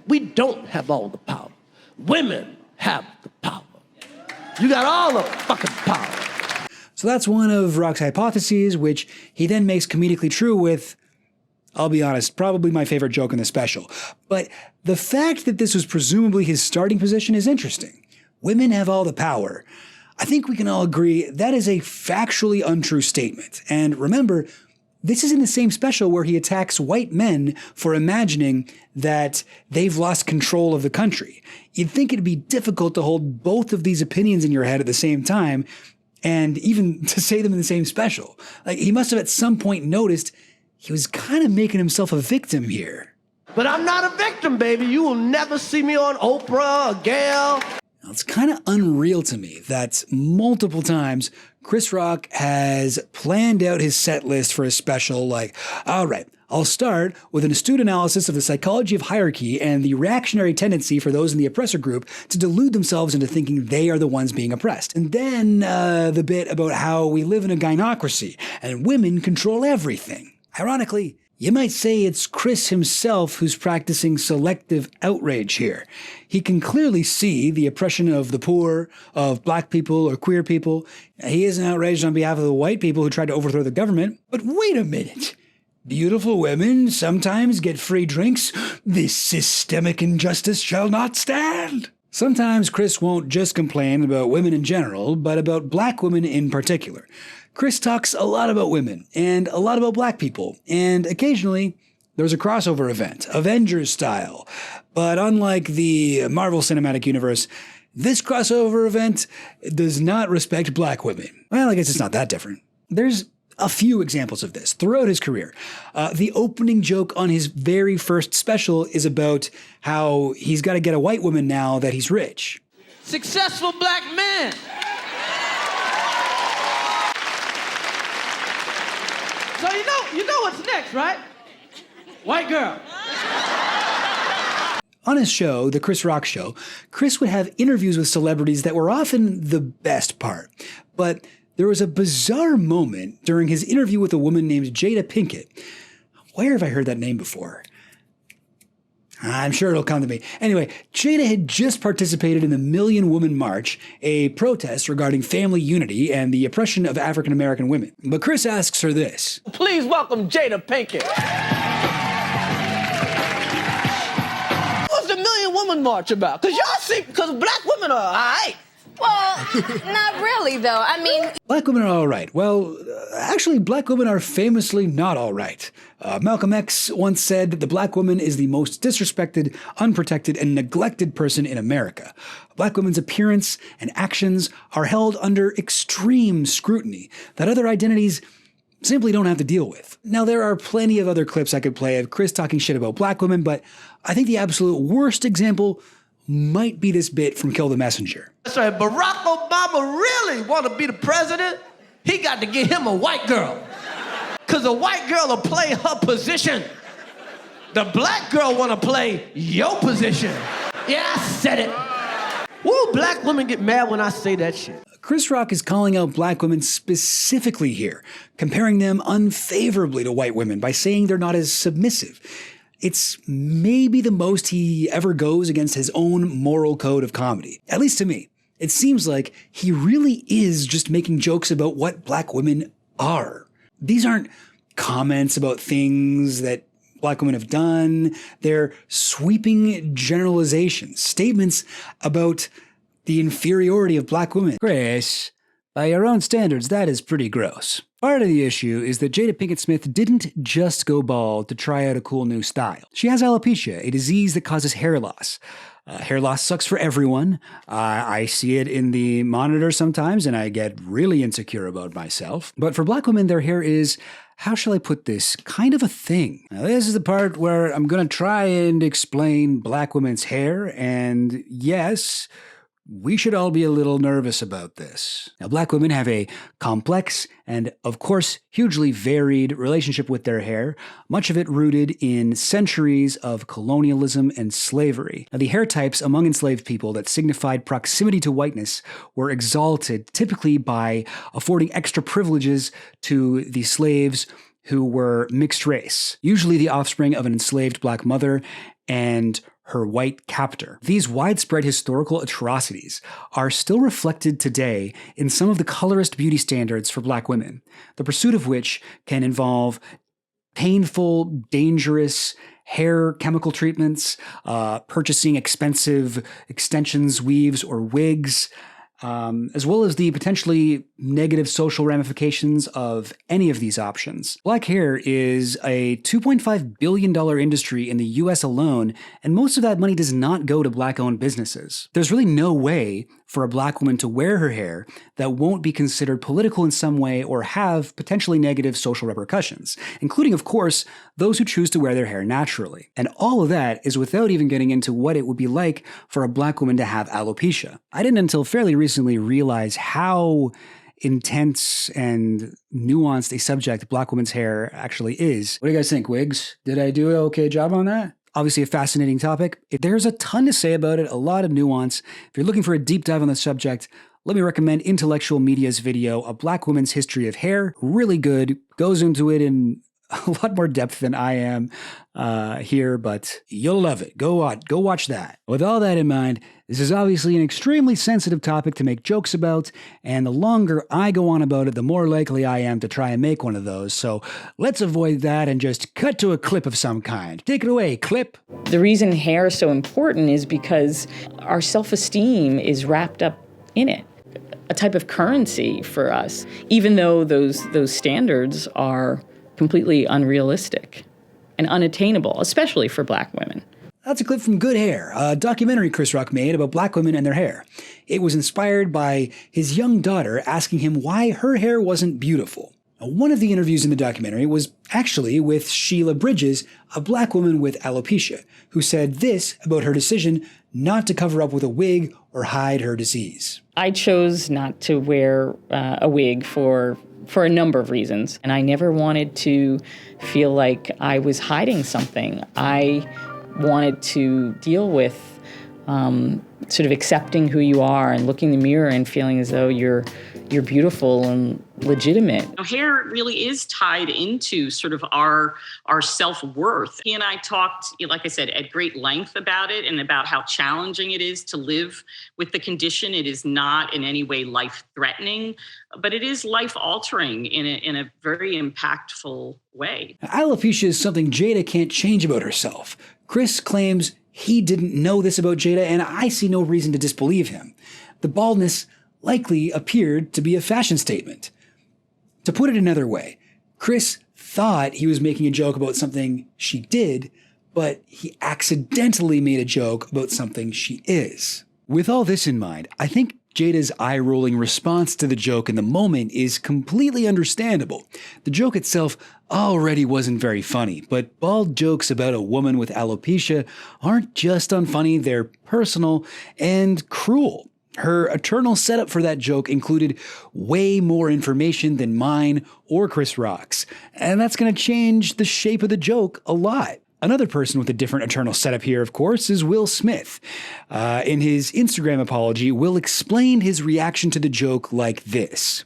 We don't have all the power. Women have the power. You got all the fucking power. So that's one of Rock's hypotheses, which he then makes comedically true with, I'll be honest, probably my favorite joke in the special. But the fact that this was presumably his starting position is interesting. Women have all the power. I think we can all agree that is a factually untrue statement. And remember, this is in the same special where he attacks white men for imagining that they've lost control of the country. You'd think it'd be difficult to hold both of these opinions in your head at the same time, and even to say them in the same special. Like, he must have at some point noticed he was kind of making himself a victim here. But I'm not a victim, baby. You will never see me on Oprah or Gayle. Now, it's kind of unreal to me that multiple times Chris Rock has planned out his set list for his special like, all right, I'll start with an astute analysis of the psychology of hierarchy and the reactionary tendency for those in the oppressor group to delude themselves into thinking they are the ones being oppressed. And then the bit about how we live in a gynocracy and women control everything. Ironically, you might say it's Chris himself who's practicing selective outrage here. He can clearly see the oppression of the poor, of black people or queer people. He isn't outraged on behalf of the white people who tried to overthrow the government. But wait a minute. Beautiful women sometimes get free drinks. This systemic injustice shall not stand. Sometimes Chris won't just complain about women in general, but about black women in particular. Chris talks a lot about women and a lot about black people, and occasionally there's a crossover event, Avengers style. But unlike the Marvel Cinematic Universe, this crossover event does not respect black women. Well, I guess it's not that different. There's a few examples of this throughout his career. The opening joke on his very first special is about how he's got to get a white woman now that he's rich. Successful black men. So you know what's next, right? White girl. On his show, The Chris Rock Show, Chris would have interviews with celebrities that were often the best part. But there was a bizarre moment during his interview with a woman named Jada Pinkett. Where have I heard that name before? I'm sure it'll come to me. Anyway, Jada had just participated in the Million Woman March, a protest regarding family unity and the oppression of African American women. But Chris asks her this. Please welcome Jada Pinkett. What's the Million Woman March about? Because black women are all right. Well, not really, though. I mean... Black women are all right. Well, actually, black women are famously not all right. Malcolm X once said that the black woman is the most disrespected, unprotected, and neglected person in America. A black woman's appearance and actions are held under extreme scrutiny that other identities simply don't have to deal with. Now, there are plenty of other clips I could play of Chris talking shit about black women, but I think the absolute worst example might be this bit from Kill the Messenger. That's right. Barack Obama really want to be the president? He got to get him a white girl. Because a white girl will play her position. The black girl want to play your position. Yeah, I said it. Woo, black women get mad when I say that shit. Chris Rock is calling out black women specifically here, comparing them unfavorably to white women by saying they're not as submissive. It's maybe the most he ever goes against his own moral code of comedy, at least to me. It seems like he really is just making jokes about what black women are. These aren't comments about things that black women have done. They're sweeping generalizations, statements about the inferiority of black women. Chris, by your own standards, that is pretty gross. Part of the issue is that Jada Pinkett Smith didn't just go bald to try out a cool new style. She has alopecia, a disease that causes hair loss. Hair loss sucks for everyone. I see it in the monitor sometimes, and I get really insecure about myself. But for black women, their hair is, how shall I put this, kind of a thing. Now, this is the part where I'm going to try and explain black women's hair, and yes, we should all be a little nervous about this. Now, black women have a complex and, of course, hugely varied relationship with their hair, much of it rooted in centuries of colonialism and slavery. Now, the hair types among enslaved people that signified proximity to whiteness were exalted, typically by affording extra privileges to the slaves who were mixed race, usually the offspring of an enslaved black mother and her white captor. These widespread historical atrocities are still reflected today in some of the colorist beauty standards for black women, the pursuit of which can involve painful, dangerous hair chemical treatments, purchasing expensive extensions, weaves, or wigs, as well as the potentially negative social ramifications of any of these options. Black hair is a $2.5 billion industry in the US alone, and most of that money does not go to black-owned businesses. There's really no way for a black woman to wear her hair that won't be considered political in some way or have potentially negative social repercussions, including, of course, those who choose to wear their hair naturally. And all of that is without even getting into what it would be like for a black woman to have alopecia. I didn't until fairly recently realize how intense and nuanced a subject black women's hair actually is. What do you guys think, Wigs? Did I do an okay job on that? Obviously a fascinating topic. There's a ton to say about it, a lot of nuance. If you're looking for a deep dive on the subject, let me recommend Intellectual Media's video, A Black Woman's History of Hair. Really good, goes into it in a lot more depth than I am here, but you'll love it. Go watch that. With all that in mind, this is obviously an extremely sensitive topic to make jokes about, and the longer I go on about it, the more likely I am to try and make one of those. So let's avoid that and just cut to a clip of some kind. Take it away, clip. The reason hair is so important is because our self-esteem is wrapped up in it. A type of currency for us, even though those standards are completely unrealistic and unattainable, especially for black women. That's a clip from Good Hair, a documentary Chris Rock made about black women and their hair. It was inspired by his young daughter asking him why her hair wasn't beautiful. Now, one of the interviews in the documentary was actually with Sheila Bridges, a black woman with alopecia, who said this about her decision not to cover up with a wig or hide her disease. I chose not to wear a wig for a number of reasons. And I never wanted to feel like I was hiding something. I wanted to deal with sort of accepting who you are and looking in the mirror and feeling as though you're beautiful and legitimate. Hair really is tied into sort of our self-worth. He and I talked, like I said, at great length about it and about how challenging it is to live with the condition. It is not in any way life-threatening, but it is life-altering in a very impactful way. Alopecia is something Jada can't change about herself. Chris claims he didn't know this about Jada, and I see no reason to disbelieve him. The baldness likely appeared to be a fashion statement. To put it another way, Chris thought he was making a joke about something she did, but he accidentally made a joke about something she is. With all this in mind, I think Jada's eye-rolling response to the joke in the moment is completely understandable. The joke itself already wasn't very funny, but bald jokes about a woman with alopecia aren't just unfunny, they're personal and cruel. Her eternal setup for that joke included way more information than mine or Chris Rock's, and that's going to change the shape of the joke a lot. Another person with a different eternal setup here, of course, is Will Smith. In his Instagram apology, Will explained his reaction to the joke like this.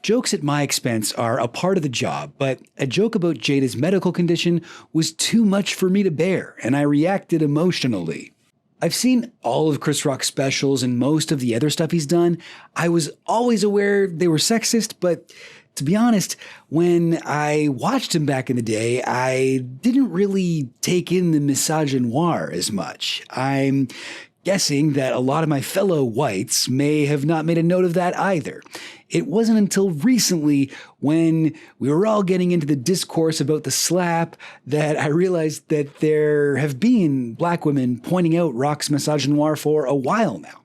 Jokes at my expense are a part of the job, but a joke about Jada's medical condition was too much for me to bear, and I reacted emotionally. I've seen all of Chris Rock's specials and most of the other stuff he's done. I was always aware they were sexist, but to be honest, when I watched him back in the day, I didn't really take in the misogynoir as much. I'm guessing that a lot of my fellow whites may have not made a note of that either. It wasn't until recently, when we were all getting into the discourse about the slap, that I realized that there have been black women pointing out Rock's misogynoir for a while now.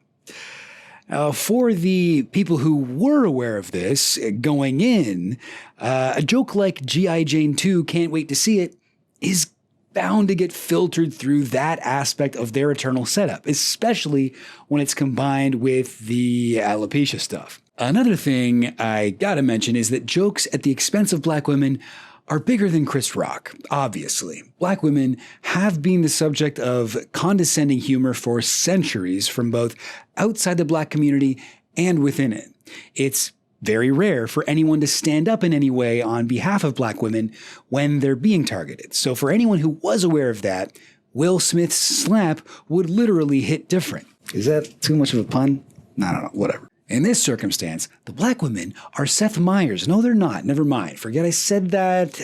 For the people who were aware of this going in, a joke like G.I. Jane 2, Can't Wait to See It, is bound to get filtered through that aspect of their eternal setup, especially when it's combined with the alopecia stuff. Another thing I gotta mention is that jokes at the expense of black women are bigger than Chris Rock, obviously. Black women have been the subject of condescending humor for centuries from both outside the black community and within it. It's very rare for anyone to stand up in any way on behalf of black women when they're being targeted. So for anyone who was aware of that, Will Smith's slap would literally hit different. Is that too much of a pun? I don't know, whatever. In this circumstance, the black women are Seth Meyers. No, they're not. Never mind. Forget I said that.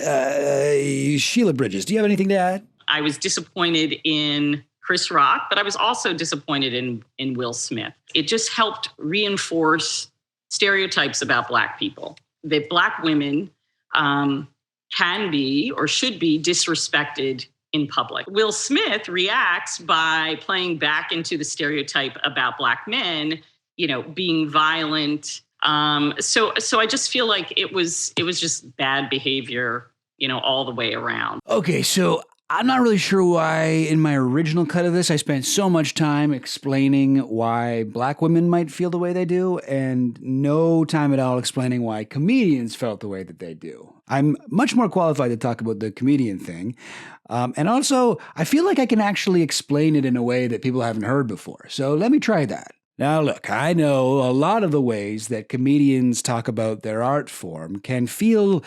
Sheila Bridges, do you have anything to add? I was disappointed in Chris Rock, but I was also disappointed in Will Smith. It just helped reinforce stereotypes about black people, that black women can be or should be disrespected in public. Will Smith reacts by playing back into the stereotype about black men, being violent. So I just feel like it was just bad behavior, all the way around. Okay, so I'm not really sure why in my original cut of this I spent so much time explaining why black women might feel the way they do and no time at all explaining why comedians felt the way that they do. I'm much more qualified to talk about the comedian thing. And also, I feel like I can actually explain it in a way that people haven't heard before. So let me try that. Now, look, I know a lot of the ways that comedians talk about their art form can feel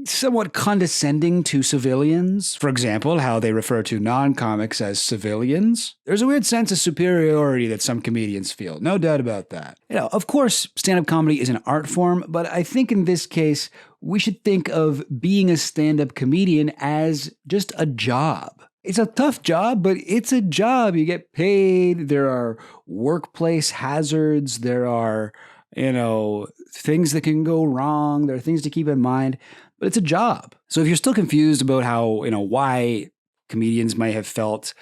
somewhat condescending to civilians. For example, how they refer to non-comics as civilians. There's a weird sense of superiority that some comedians feel, no doubt about that. Of course, stand-up comedy is an art form, but I think in this case, we should think of being a stand-up comedian as just a job. It's a tough job, but it's a job. You get paid. There are workplace hazards. There are, things that can go wrong. There are things to keep in mind, but it's a job. So if you're still confused about how, why comedians might have felt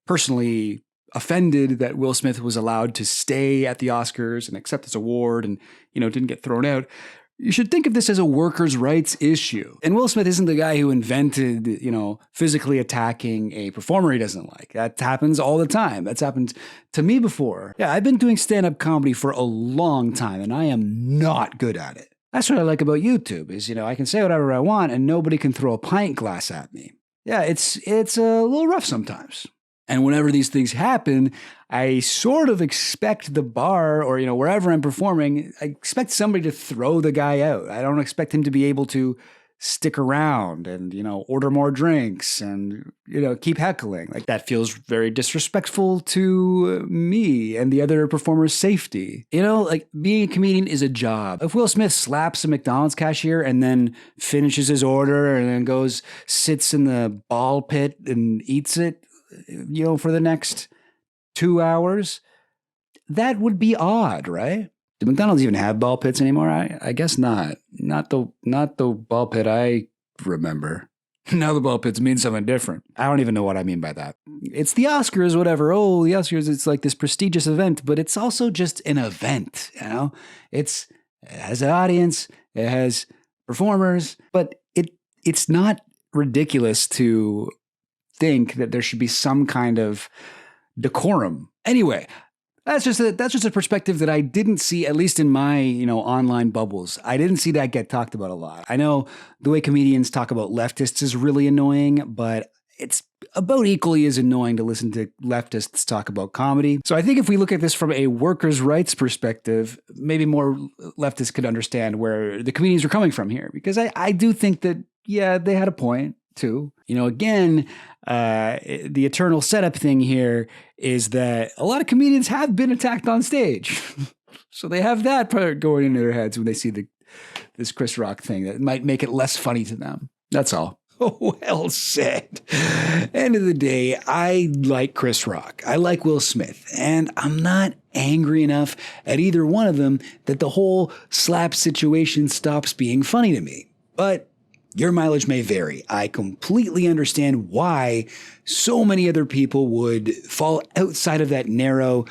personally offended that Will Smith was allowed to stay at the Oscars and accept this award and, didn't get thrown out, you should think of this as a workers' rights issue. And Will Smith isn't the guy who invented, physically attacking a performer he doesn't like. That happens all the time. That's happened to me before. Yeah, I've been doing stand-up comedy for a long time, and I am not good at it. That's what I like about YouTube is, I can say whatever I want, and nobody can throw a pint glass at me. Yeah, it's a little rough sometimes. And whenever these things happen, I sort of expect the bar or, wherever I'm performing, I expect somebody to throw the guy out. I don't expect him to be able to stick around and, order more drinks and, keep heckling. Like that feels very disrespectful to me and the other performer's safety. Being a comedian is a job. If Will Smith slaps a McDonald's cashier and then finishes his order and then goes, sits in the ball pit and eats it, for the next 2 hours, that would be odd, right? Do McDonald's even have ball pits anymore? I guess not. Not the ball pit I remember. Now the ball pits mean something different. I don't even know what I mean by that. It's the Oscars, whatever. Oh, the Oscars, it's like this prestigious event, but it's also just an event, It has an audience, it has performers, but it's not ridiculous to think that there should be some kind of decorum. Anyway, that's just a perspective that I didn't see, at least in my, online bubbles. I didn't see that get talked about a lot. I know the way comedians talk about leftists is really annoying, but it's about equally as annoying to listen to leftists talk about comedy. So I think if we look at this from a workers' rights perspective, maybe more leftists could understand where the comedians were coming from here. Because I do think that, yeah, they had a point too. You know, again, the eternal setup thing here is that a lot of comedians have been attacked on stage. So they have that part going into their heads when they see this Chris Rock thing that might make it less funny to them. That's all. Well said. End of the day, I like Chris Rock. I like Will Smith. And I'm not angry enough at either one of them that the whole slap situation stops being funny to me. But your mileage may vary. I completely understand why so many other people would fall outside of that narrow,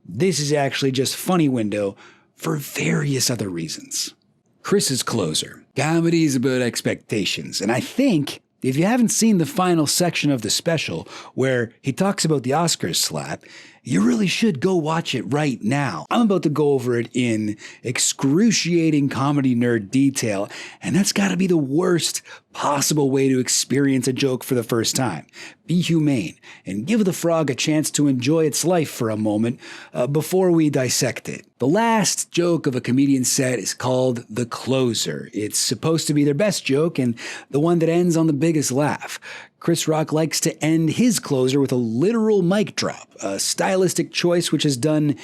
this is actually just funny window for various other reasons. Chris's closer. Comedy is about expectations. And I think if you haven't seen the final section of the special where he talks about the Oscars slap, you really should go watch it right now. I'm about to go over it in excruciating comedy nerd detail, and that's gotta be the worst possible way to experience a joke for the first time. Be humane and give the frog a chance to enjoy its life for a moment before we dissect it. The last joke of a comedian's set is called the closer. It's supposed to be their best joke and the one that ends on the biggest laugh. Chris Rock likes to end his closer with a literal mic drop, a stylistic choice which has done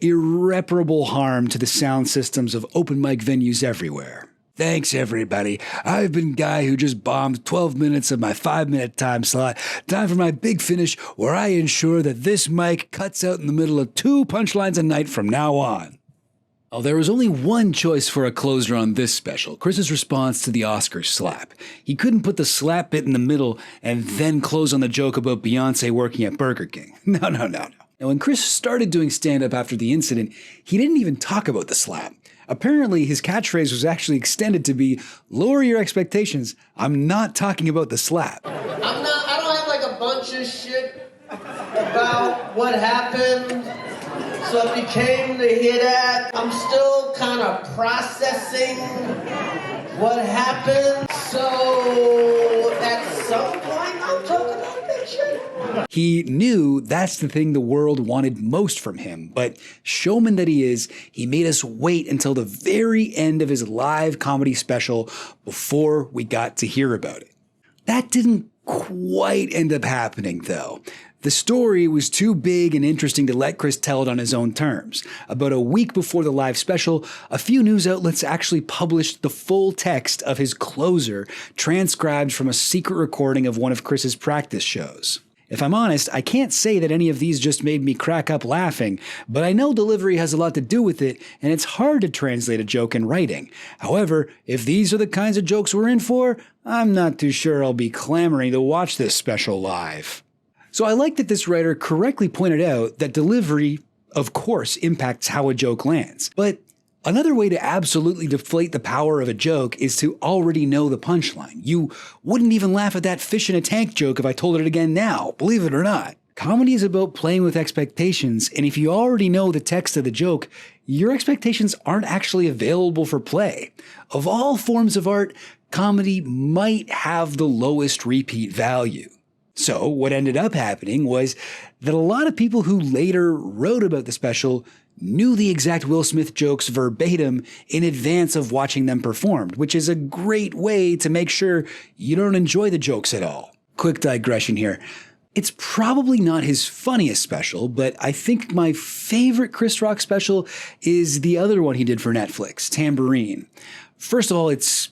irreparable harm to the sound systems of open mic venues everywhere. Thanks, everybody. I've been guy who just bombed 12 minutes of my 5-minute time slot. Time for my big finish where I ensure that this mic cuts out in the middle of 2 punchlines a night from now on. Oh, there was only one choice for a closer on this special, Chris's response to the Oscars slap. He couldn't put the slap bit in the middle and then close on the joke about Beyonce working at Burger King. No. Now, when Chris started doing stand-up after the incident, he didn't even talk about the slap. Apparently, his catchphrase was actually extended to be, lower your expectations, I'm not talking about the slap. I don't have like a bunch of shit about what happened. So it became to hear that. I'm still kind of processing what happened. So at some point, I'm talking about big shit. He knew that's the thing the world wanted most from him, but showman that he is, he made us wait until the very end of his live comedy special before we got to hear about it. That didn't quite end up happening, though. The story was too big and interesting to let Chris tell it on his own terms. About a week before the live special, a few news outlets actually published the full text of his closer, transcribed from a secret recording of one of Chris's practice shows. If I'm honest, I can't say that any of these just made me crack up laughing, but I know delivery has a lot to do with it, and it's hard to translate a joke in writing. However, if these are the kinds of jokes we're in for, I'm not too sure I'll be clamoring to watch this special live. So I like that this writer correctly pointed out that delivery, of course, impacts how a joke lands. But another way to absolutely deflate the power of a joke is to already know the punchline. You wouldn't even laugh at that fish in a tank joke if I told it again now, believe it or not. Comedy is about playing with expectations, and if you already know the text of the joke, your expectations aren't actually available for play. Of all forms of art, comedy might have the lowest repeat value. So what ended up happening was that a lot of people who later wrote about the special knew the exact Will Smith jokes verbatim in advance of watching them performed, which is a great way to make sure you don't enjoy the jokes at all. Quick digression here. It's probably not his funniest special, but I think my favorite Chris Rock special is the other one he did for Netflix, Tamborine. First of all, it's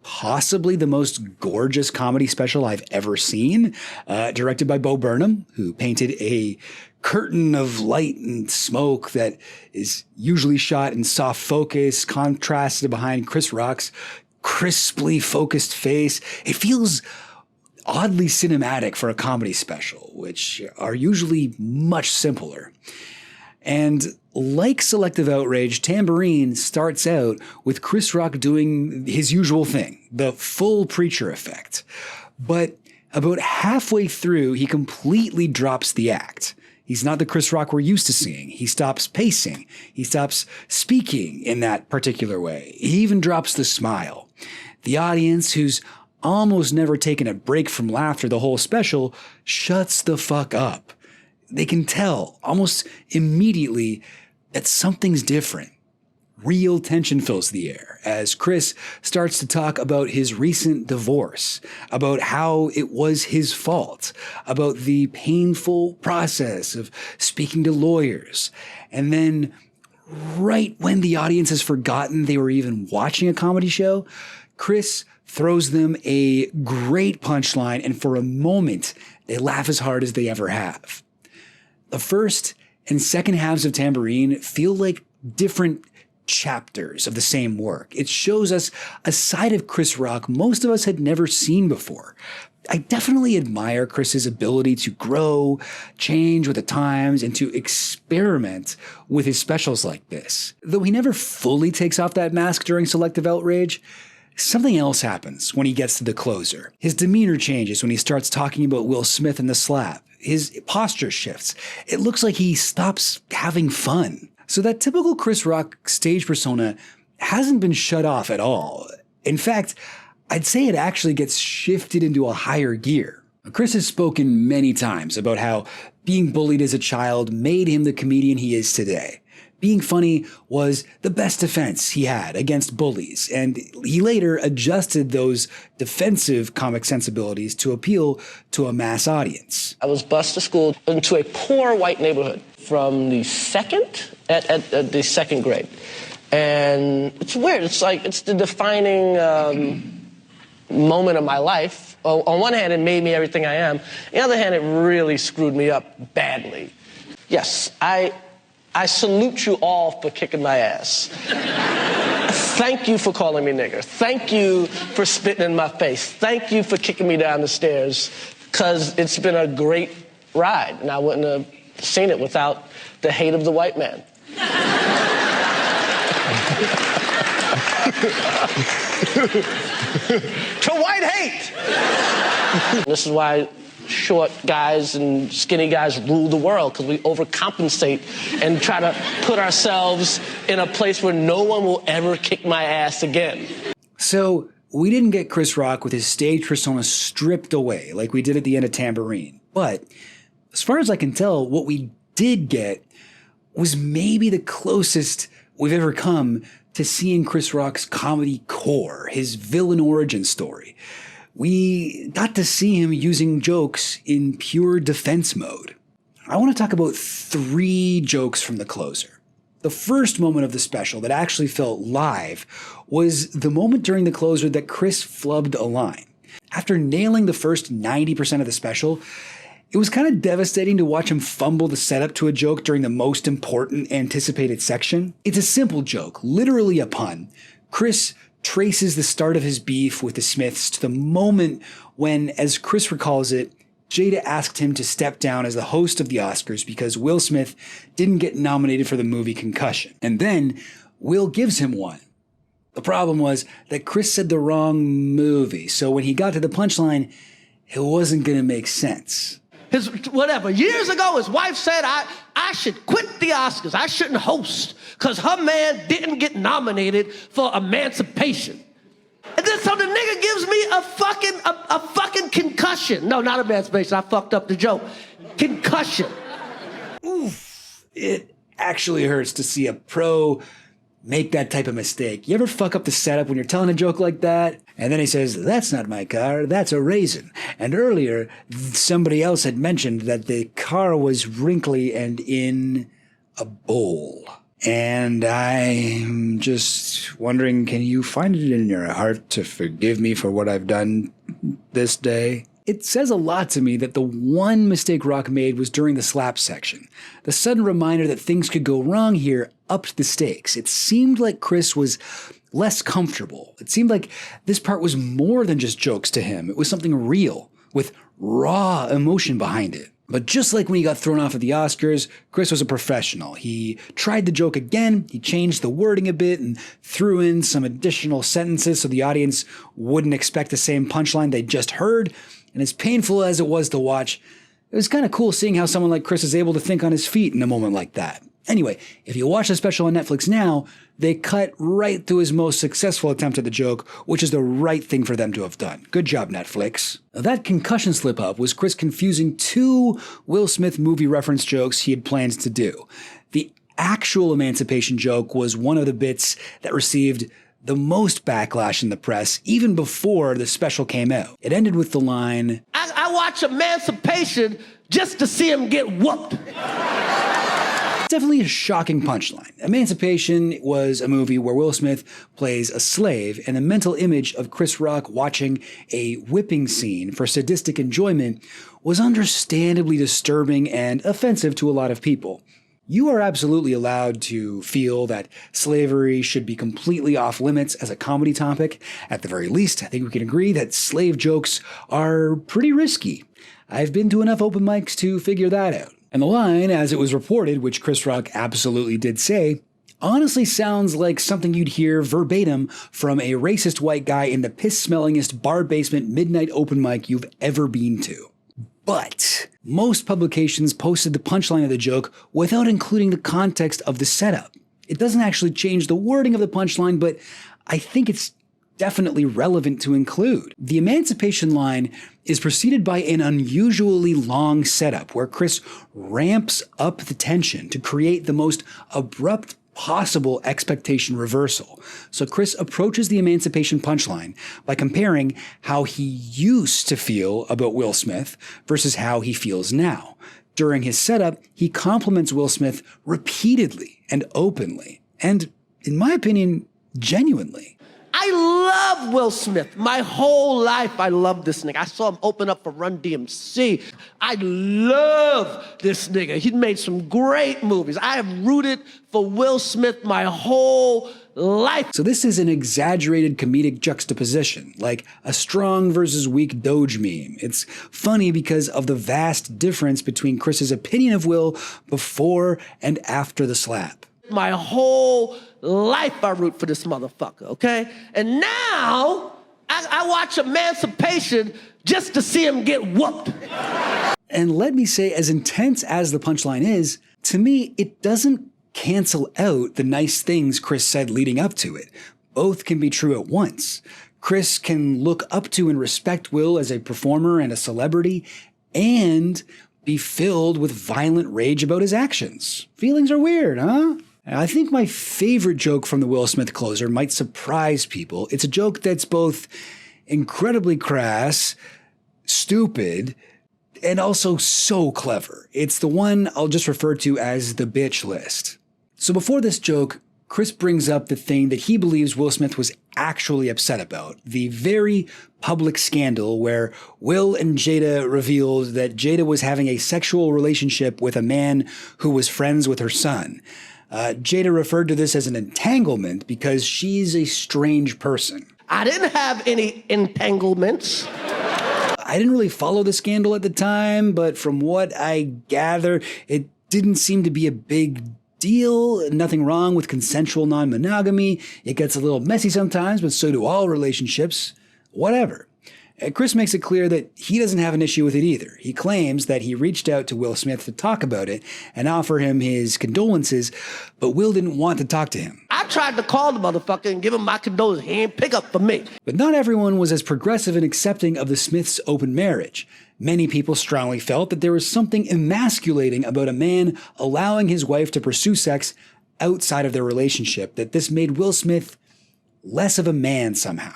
possibly the most gorgeous comedy special I've ever seen, directed by Bo Burnham, who painted a curtain of light and smoke that is usually shot in soft focus, contrasted behind Chris Rock's crisply focused face. It feels oddly cinematic for a comedy special, which are usually much simpler. And like Selective Outrage, Tamborine starts out with Chris Rock doing his usual thing, the full preacher effect. But about halfway through, he completely drops the act. He's not the Chris Rock we're used to seeing. He stops pacing. He stops speaking in that particular way. He even drops the smile. The audience, who's almost never taking a break from laughter the whole special, shuts the fuck up. They can tell almost immediately that something's different. Real tension fills the air as Chris starts to talk about his recent divorce, about how it was his fault, about the painful process of speaking to lawyers. And then, right when the audience has forgotten they were even watching a comedy show, Chris throws them a great punchline, and for a moment, they laugh as hard as they ever have. The first and second halves of Tamborine feel like different chapters of the same work. It shows us a side of Chris Rock most of us had never seen before. I definitely admire Chris's ability to grow, change with the times, and to experiment with his specials like this. Though he never fully takes off that mask during Selective Outrage, something else happens when he gets to the closer. His demeanor changes when he starts talking about Will Smith and the slap. His posture shifts. It looks like he stops having fun. So that typical Chris Rock stage persona hasn't been shut off at all. In fact, I'd say it actually gets shifted into a higher gear. Chris has spoken many times about how being bullied as a child made him the comedian he is today. Being funny was the best defense he had against bullies, and he later adjusted those defensive comic sensibilities to appeal to a mass audience. I was bused to school into a poor white neighborhood from the second grade. And it's weird. It's like it's the defining moment of my life. On one hand, it made me everything I am. On the other hand, it really screwed me up badly. Yes, I salute you all for kicking my ass. Thank you for calling me nigger. Thank you for spitting in my face. Thank you for kicking me down the stairs, because it's been a great ride, and I wouldn't have seen it without the hate of the white man. To white hate! This is why short guys and skinny guys rule the world, because we overcompensate and try to put ourselves in a place where no one will ever kick my ass again. So we didn't get Chris Rock with his stage persona stripped away like we did at the end of Tamborine. But as far as I can tell, what we did get was maybe the closest we've ever come to seeing Chris Rock's comedy core, his villain origin story. We got to see him using jokes in pure defense mode. I want to talk about 3 jokes from the closer. The first moment of the special that actually felt live was the moment during the closer that Chris flubbed a line. After nailing the first 90% of the special, it was kind of devastating to watch him fumble the setup to a joke during the most important anticipated section. It's a simple joke, literally a pun. Chris traces the start of his beef with the Smiths to the moment when, as Chris recalls it, Jada asked him to step down as the host of the Oscars because Will Smith didn't get nominated for the movie Concussion. And then Will gives him one. The problem was that Chris said the wrong movie, so when he got to the punchline, it wasn't going to make sense. Years ago, his wife said I should quit the Oscars. I shouldn't host because her man didn't get nominated for Emancipation. And then so the nigga gives me a fucking concussion. No, not Emancipation. I fucked up the joke. Concussion. Oof. It actually hurts to see a pro make that type of mistake. You ever fuck up the setup when you're telling a joke like that? And then he says, "That's not my car, that's a raisin." And earlier, somebody else had mentioned that the car was wrinkly and in a bowl. And I'm just wondering, can you find it in your heart to forgive me for what I've done this day? It says a lot to me that the one mistake Rock made was during the slap section. The sudden reminder that things could go wrong here upped the stakes. It seemed like Chris was less comfortable. It seemed like this part was more than just jokes to him. It was something real, with raw emotion behind it. But just like when he got thrown off at the Oscars, Chris was a professional. He tried the joke again, he changed the wording a bit and threw in some additional sentences so the audience wouldn't expect the same punchline they just heard. And as painful as it was to watch, it was kind of cool seeing how someone like Chris is able to think on his feet in a moment like that. Anyway, if you watch the special on Netflix now, they cut right through his most successful attempt at the joke, which is the right thing for them to have done. Good job, Netflix. Now, that concussion slip-up was Chris confusing two Will Smith movie reference jokes he had planned to do. The actual emancipation joke was one of the bits that received the most backlash in the press, even before the special came out. It ended with the line, I watch Emancipation just to see him get whooped. Definitely a shocking punchline. Emancipation was a movie where Will Smith plays a slave, and the mental image of Chris Rock watching a whipping scene for sadistic enjoyment was understandably disturbing and offensive to a lot of people. You are absolutely allowed to feel that slavery should be completely off limits as a comedy topic. At the very least, I think we can agree that slave jokes are pretty risky. I've been to enough open mics to figure that out. And the line, as it was reported, which Chris Rock absolutely did say, honestly sounds like something you'd hear verbatim from a racist white guy in the piss-smellingest bar basement midnight open mic you've ever been to. But most publications posted the punchline of the joke without including the context of the setup. It doesn't actually change the wording of the punchline, but I think it's definitely relevant to include. The emancipation line is preceded by an unusually long setup where Chris ramps up the tension to create the most abrupt possible expectation reversal. So Chris approaches the emancipation punchline by comparing how he used to feel about Will Smith versus how he feels now. During his setup, he compliments Will Smith repeatedly and openly, and in my opinion, genuinely. I love Will Smith. My whole life, I love this nigga. I saw him open up for Run DMC. I love this nigga. He made some great movies. I have rooted for Will Smith my whole life. So this is an exaggerated comedic juxtaposition, like a strong versus weak Doge meme. It's funny because of the vast difference between Chris's opinion of Will before and after the slap. My whole life I root for this motherfucker, okay? And now I watch Emancipation just to see him get whooped. And let me say, as intense as the punchline is, to me, it doesn't cancel out the nice things Chris said leading up to it. Both can be true at once. Chris can look up to and respect Will as a performer and a celebrity, and be filled with violent rage about his actions. Feelings are weird, huh? I think my favorite joke from the Will Smith closer might surprise people. It's a joke that's both incredibly crass, stupid, and also so clever. It's the one I'll just refer to as the bitch list. So before this joke, Chris brings up the thing that he believes Will Smith was actually upset about, the very public scandal where Will and Jada revealed that Jada was having a sexual relationship with a man who was friends with her son. Jada referred to this as an entanglement because she's a strange person. I didn't have any entanglements. I didn't really follow the scandal at the time, but from what I gather, it didn't seem to be a big deal. Nothing wrong with consensual non-monogamy. It gets a little messy sometimes, but so do all relationships. Whatever. Chris makes it clear that he doesn't have an issue with it either. He claims that he reached out to Will Smith to talk about it and offer him his condolences, but Will didn't want to talk to him. I tried to call the motherfucker and give him my condolences. He ain't pick up for me. But not everyone was as progressive and accepting of the Smiths' open marriage. Many people strongly felt that there was something emasculating about a man allowing his wife to pursue sex outside of their relationship, that this made Will Smith less of a man somehow.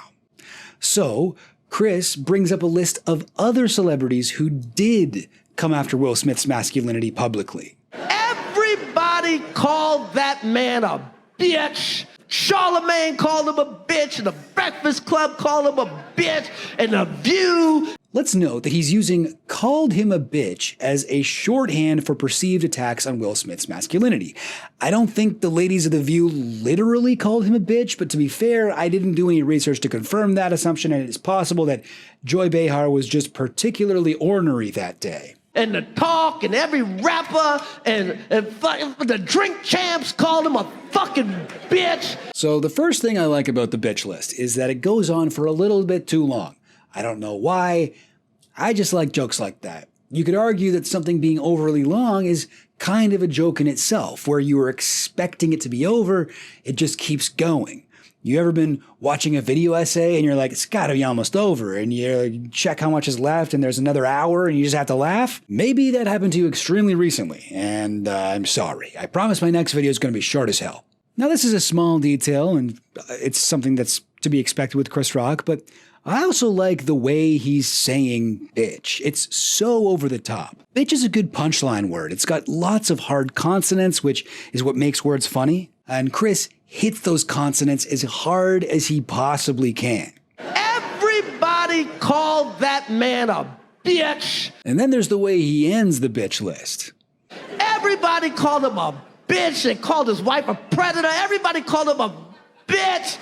So Chris brings up a list of other celebrities who did come after Will Smith's masculinity publicly. Everybody called that man a bitch. Charlemagne called him a bitch, and the Breakfast Club called him a bitch, and The View. Let's note that he's using "called him a bitch" as a shorthand for perceived attacks on Will Smith's masculinity. I don't think the ladies of The View literally called him a bitch, but to be fair, I didn't do any research to confirm that assumption, and it's possible that Joy Behar was just particularly ornery that day. And the talk, and every rapper, and the drink champs called him a fucking bitch. So the first thing I like about the bitch list is that it goes on for a little bit too long. I don't know why. I just like jokes like that. You could argue that something being overly long is kind of a joke in itself, where you are expecting it to be over, it just keeps going. You ever been watching a video essay and you're like, it's gotta be almost over, and you check how much is left and there's another hour and you just have to laugh? Maybe that happened to you extremely recently, and I'm sorry. I promise my next video is gonna be short as hell. Now, this is a small detail, and it's something that's to be expected with Chris Rock, but I also like the way he's saying bitch. It's so over the top. Bitch is a good punchline word. It's got lots of hard consonants, which is what makes words funny. And Chris hits those consonants as hard as he possibly can. Everybody called that man a bitch. And then there's the way he ends the bitch list. Everybody called him a bitch and called his wife a predator. Everybody called him a bitch.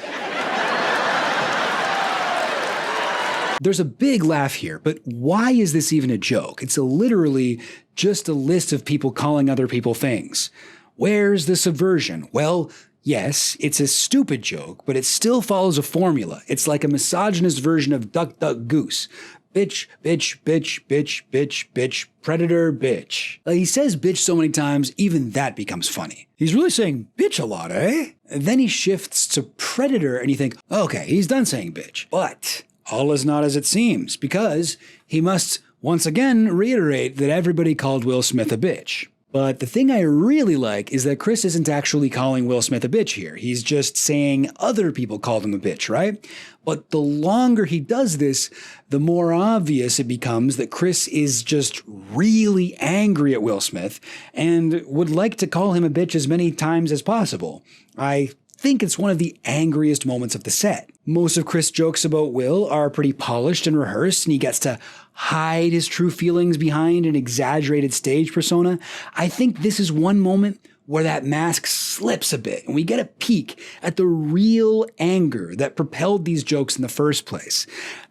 There's a big laugh here, but why is this even a joke? It's literally just a list of people calling other people things. Where's the subversion? Well, yes, it's a stupid joke, but it still follows a formula. It's like a misogynist version of Duck, Duck, Goose. Bitch, bitch, bitch, bitch, bitch, bitch, predator, bitch. Like, he says bitch so many times, even that becomes funny. He's really saying bitch a lot, eh? And then he shifts to predator, and you think, okay, he's done saying bitch. But all is not as it seems, because he must once again reiterate that everybody called Will Smith a bitch. But the thing I really like is that Chris isn't actually calling Will Smith a bitch here. He's just saying other people called him a bitch, right? But the longer he does this, the more obvious it becomes that Chris is just really angry at Will Smith and would like to call him a bitch as many times as possible. I think it's one of the angriest moments of the set. Most of Chris' jokes about Will are pretty polished and rehearsed, and he gets to hide his true feelings behind an exaggerated stage persona. I think this is one moment where that mask slips a bit, and we get a peek at the real anger that propelled these jokes in the first place.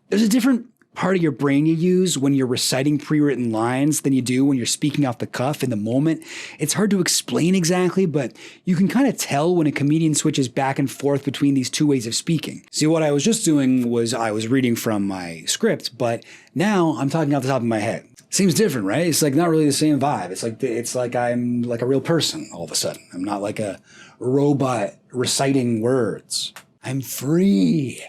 There's a different part of your brain you use when you're reciting pre-written lines than you do when you're speaking off the cuff in the moment. It's hard to explain exactly, but you can kind of tell when a comedian switches back and forth between these two ways of speaking. See, what I was just doing was I was reading from my script, but now I'm talking off the top of my head. Seems different, right? It's like not really the same vibe. It's like I'm like a real person all of a sudden. I'm not like a robot reciting words. I'm free.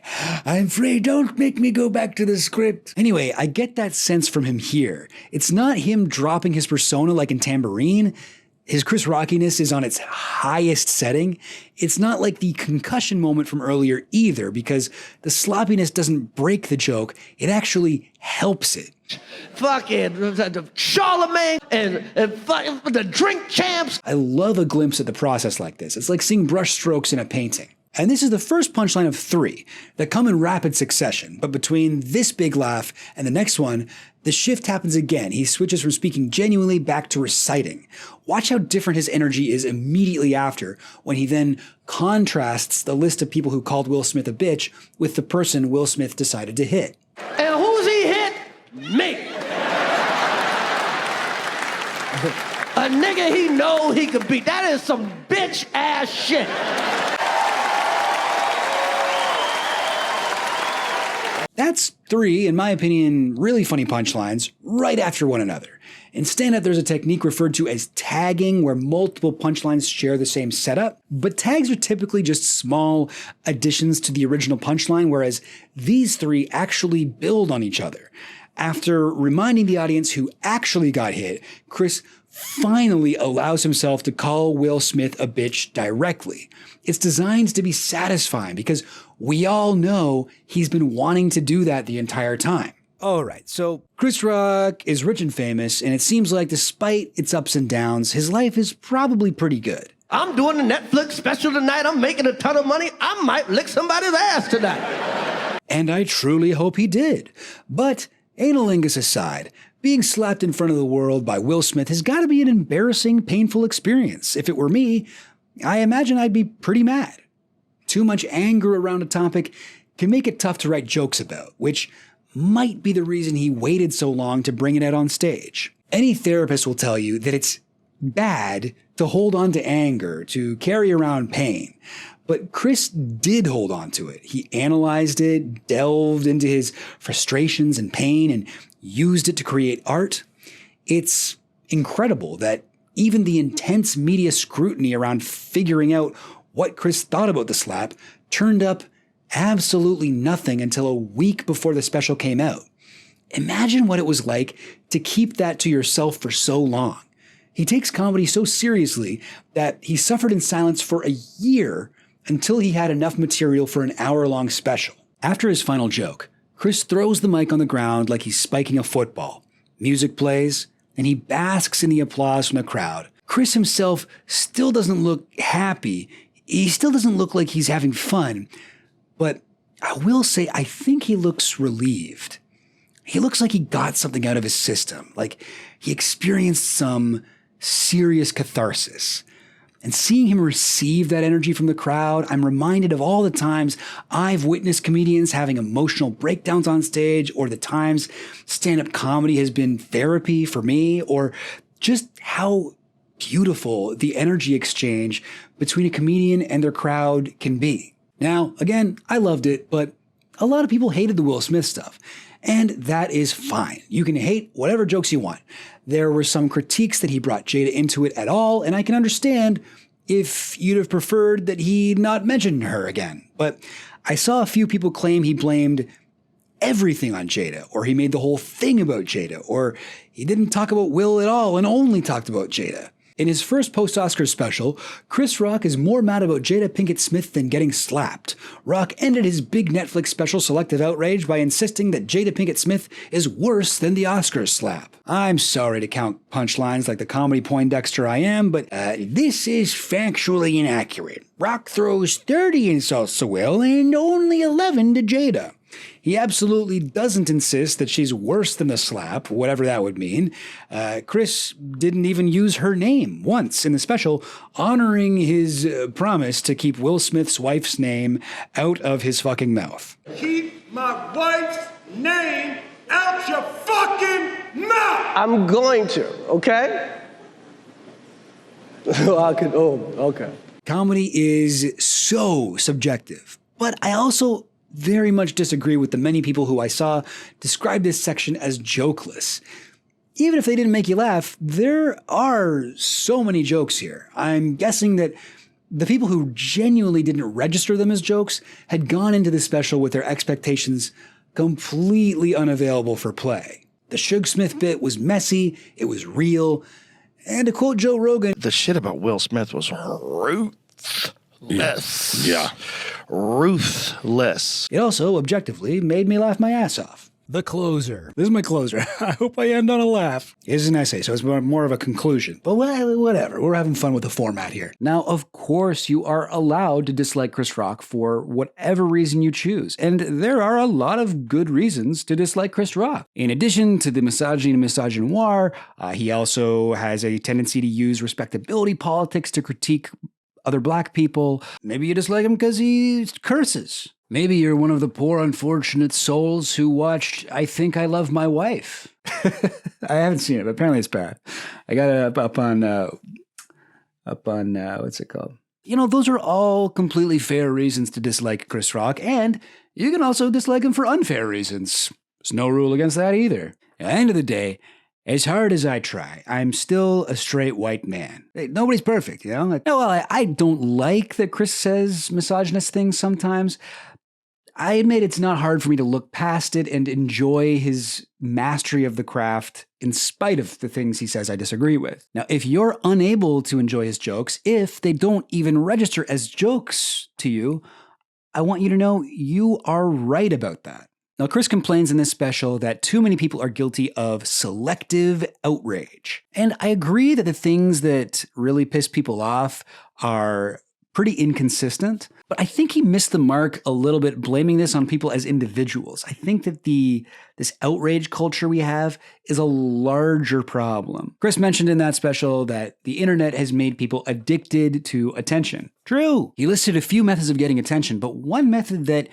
I'm free. Don't make me go back to the script. Anyway, I get that sense from him here. It's not him dropping his persona like in Tamborine. His Chris Rockiness is on its highest setting. It's not like the concussion moment from earlier either, because the sloppiness doesn't break the joke. It actually helps it. Fucking Charlemagne and fucking the drink champs. I love a glimpse at the process like this. It's like seeing brush strokes in a painting. And this is the first punchline of 3 that come in rapid succession. But between this big laugh and the next one, the shift happens again. He switches from speaking genuinely back to reciting. Watch how different his energy is immediately after, when he then contrasts the list of people who called Will Smith a bitch with the person Will Smith decided to hit. And who's he hit? Me. A nigga he know he could beat. That is some bitch ass shit. That's 3, in my opinion, really funny punchlines right after one another. In stand-up, there's a technique referred to as tagging, where multiple punchlines share the same setup. But tags are typically just small additions to the original punchline, whereas these 3 actually build on each other. After reminding the audience who actually got hit, Chris finally allows himself to call Will Smith a bitch directly. It's designed to be satisfying because we all know he's been wanting to do that the entire time. All right, so Chris Rock is rich and famous, and it seems like despite its ups and downs, his life is probably pretty good. I'm doing a Netflix special tonight. I'm making a ton of money. I might lick somebody's ass tonight. And I truly hope he did. But analingus aside, being slapped in front of the world by Will Smith has got to be an embarrassing, painful experience. If it were me, I imagine I'd be pretty mad. Too much anger around a topic can make it tough to write jokes about, which might be the reason he waited so long to bring it out on stage. Any therapist will tell you that it's bad to hold on to anger, to carry around pain. But Chris did hold on to it. He analyzed it, delved into his frustrations and pain, and used it to create art. It's incredible that Even the intense media scrutiny around figuring out what Chris thought about the slap turned up absolutely nothing until a week before the special came out. Imagine what it was like to keep that to yourself for so long. He takes comedy so seriously that he suffered in silence for a year until he had enough material for an hour-long special. After his final joke, Chris throws the mic on the ground like he's spiking a football. Music plays, and he basks in the applause from the crowd. Chris himself still doesn't look happy. He still doesn't look like he's having fun. But I will say, I think he looks relieved. He looks like he got something out of his system, like he experienced some serious catharsis. And seeing him receive that energy from the crowd, I'm reminded of all the times I've witnessed comedians having emotional breakdowns on stage, or the times stand-up comedy has been therapy for me, or just how beautiful the energy exchange between a comedian and their crowd can be. Now, again, I loved it, but a lot of people hated the Will Smith stuff. And that is fine. You can hate whatever jokes you want. There were some critiques that he brought Jada into it at all, and I can understand if you'd have preferred that he not mention her again. But I saw a few people claim he blamed everything on Jada, or he made the whole thing about Jada, or he didn't talk about Will at all and only talked about Jada. In his first post-Oscars special, Chris Rock is more mad about Jada Pinkett Smith than getting slapped. Rock ended his big Netflix special Selective Outrage by insisting that Jada Pinkett Smith is worse than the Oscars slap. I'm sorry to count punchlines like the comedy Poindexter I am, but this is factually inaccurate. Rock throws 30 insults to Will and only 11 to Jada. He absolutely doesn't insist that she's worse than the slap, whatever that would mean. Chris didn't even use her name once in the special, honoring his promise to keep Will Smith's wife's name out of his fucking mouth. Keep my wife's name out your fucking mouth! I'm going to, okay? Okay. Comedy is so subjective, but I also very much disagree with the many people who I saw describe this section as jokeless. Even if they didn't make you laugh, there are so many jokes here. I'm guessing that the people who genuinely didn't register them as jokes had gone into the special with their expectations completely unavailable for play. The Suge Smith bit was messy, it was real, and to quote Joe Rogan, the shit about Will Smith was ruthless. Yeah. Ruthless. It also, objectively, made me laugh my ass off. The closer. This is my closer. I hope I end on a laugh. It's an essay, so it's more of a conclusion. But whatever. We're having fun with the format here. Now, of course, you are allowed to dislike Chris Rock for whatever reason you choose. And there are a lot of good reasons to dislike Chris Rock. In addition to the misogyny and misogynoir, he also has a tendency to use respectability politics to critique other black people. Maybe you dislike him because he curses. Maybe you're one of the poor unfortunate souls who watched I Think I Love My Wife. I haven't seen it, but apparently it's bad. I got it up on what's it called? You know, those are all completely fair reasons to dislike Chris Rock, and you can also dislike him for unfair reasons. There's no rule against that either. At the end of the day, as hard as I try, I'm still a straight white man. Hey, nobody's perfect, you know? I don't like that Chris says misogynist things sometimes. I admit it's not hard for me to look past it and enjoy his mastery of the craft in spite of the things he says I disagree with. Now, if you're unable to enjoy his jokes, if they don't even register as jokes to you, I want you to know you are right about that. Now, Chris complains in this special that too many people are guilty of selective outrage. And I agree that the things that really piss people off are pretty inconsistent, but I think he missed the mark a little bit blaming this on people as individuals. I think that this outrage culture we have is a larger problem. Chris mentioned in that special that the internet has made people addicted to attention. True. He listed a few methods of getting attention, but one method that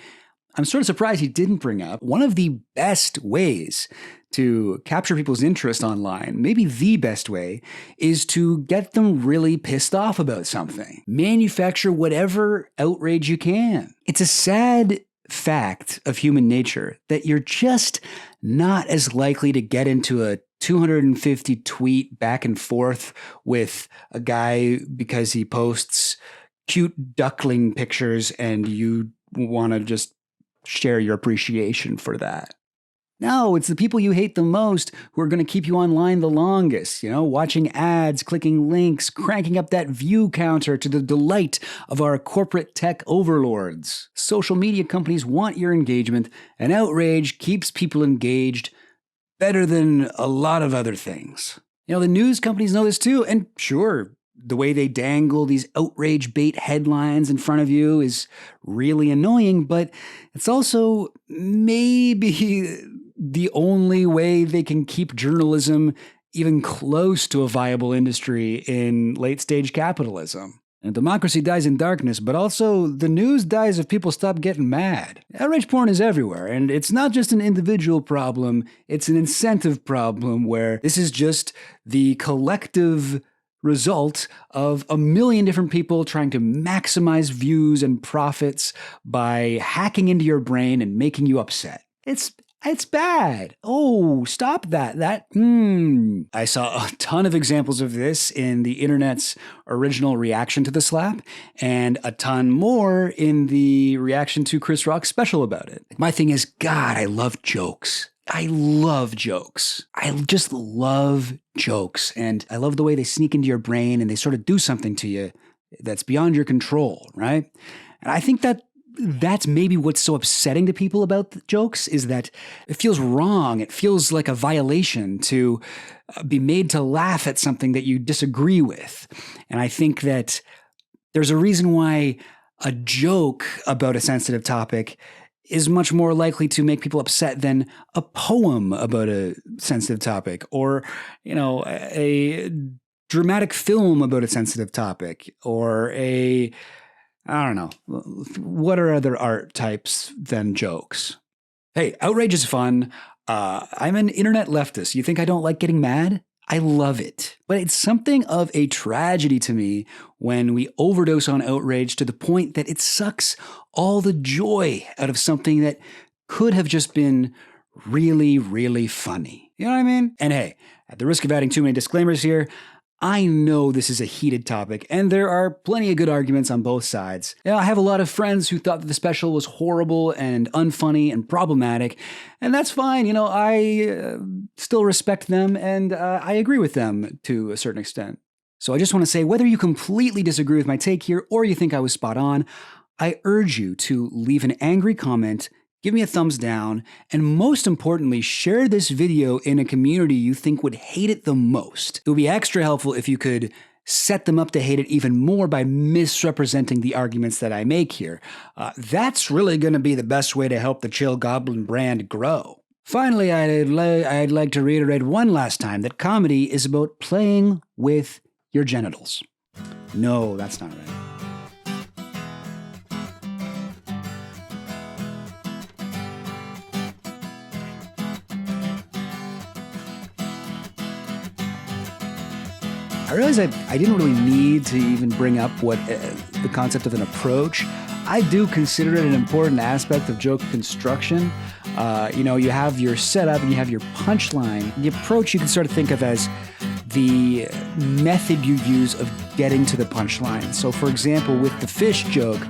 I'm sort of surprised he didn't bring up, one of the best ways to capture people's interest online, maybe the best way, is to get them really pissed off about something. Manufacture whatever outrage you can. It's a sad fact of human nature that you're just not as likely to get into a 250 tweet back and forth with a guy because he posts cute duckling pictures and you want to just share your appreciation for that. No, it's the people you hate the most who are going to keep you online the longest, watching ads, clicking links, cranking up that view counter to the delight of our corporate tech overlords. Social media companies want your engagement, and outrage keeps people engaged better than a lot of other things. The news companies know this too, and sure, the way they dangle these outrage bait headlines in front of you is really annoying, but it's also maybe the only way they can keep journalism even close to a viable industry in late-stage capitalism. And democracy dies in darkness, but also the news dies if people stop getting mad. Outrage porn is everywhere, and it's not just an individual problem, it's an incentive problem where this is just the collective result of a million different people trying to maximize views and profits by hacking into your brain and making you upset. It's bad. Oh, stop that. I saw a ton of examples of this in the internet's original reaction to the slap, and a ton more in the reaction to Chris Rock's special about it. My thing is, God, I love jokes. I love jokes. I just love jokes. And I love the way they sneak into your brain and they sort of do something to you that's beyond your control, right? And I think that's maybe what's so upsetting to people about the jokes is that it feels wrong. It feels like a violation to be made to laugh at something that you disagree with. And I think that there's a reason why a joke about a sensitive topic is much more likely to make people upset than a poem about a sensitive topic or, a dramatic film about a sensitive topic or I don't know, what are other art types than jokes? Hey, outrage is fun. I'm an internet leftist. You think I don't like getting mad? I love it. But it's something of a tragedy to me when we overdose on outrage to the point that it sucks all the joy out of something that could have just been really, really funny. You know what I mean? And hey, at the risk of adding too many disclaimers here, I know this is a heated topic, and there are plenty of good arguments on both sides. I have a lot of friends who thought that the special was horrible and unfunny and problematic, and that's fine. I still respect them, and I agree with them to a certain extent. So I just want to say, whether you completely disagree with my take here or you think I was spot on, I urge you to leave an angry comment, give me a thumbs down, and most importantly, share this video in a community you think would hate it the most. It would be extra helpful if you could set them up to hate it even more by misrepresenting the arguments that I make here. That's really going to be the best way to help the Chill Goblin brand grow. Finally, I'd like to reiterate one last time that comedy is about playing with your genitals. No, that's not right. I realize I didn't really need to even bring up what the concept of an approach. I do consider it an important aspect of joke construction. You have your setup and you have your punchline. The approach you can sort of think of as the method you use of getting to the punchline. So, for example, with the fish joke,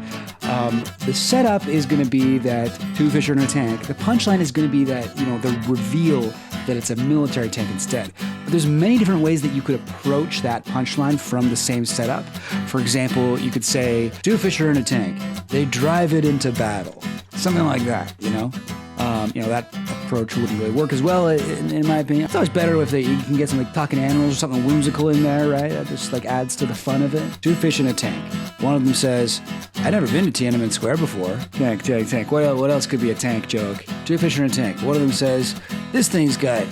the setup is going to be that two fish are in a tank. The punchline is going to be that, the reveal that it's a military tank instead. But there's many different ways that you could approach that punchline from the same setup. For example, you could say, two fish are in a tank. They drive it into battle. Something like that, that approach wouldn't really work as well, in my opinion. It's always better if you can get some talking animals or something whimsical in there, right? That just adds to the fun of it. Two fish in a tank. One of them says, I've never been to Tiananmen Square before. Tank. What else could be a tank joke? Two fish in a tank. One of them says, this thing's got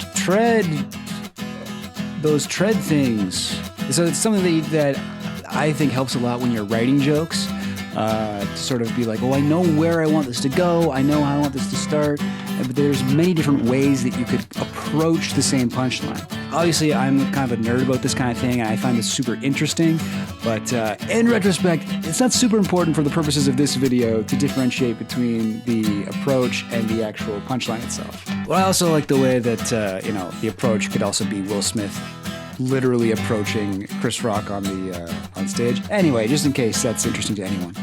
those tread things. So it's something that I think helps a lot when you're writing jokes. to sort of be like, oh, I know where I want this to go, I know how I want this to start, but there's many different ways that you could approach the same punchline. Obviously, I'm kind of a nerd about this kind of thing, and I find this super interesting, but in retrospect, it's not super important for the purposes of this video to differentiate between the approach and the actual punchline itself. But I also like the way that, the approach could also be Will Smith literally approaching Chris Rock on stage. Anyway, just in case that's interesting to anyone.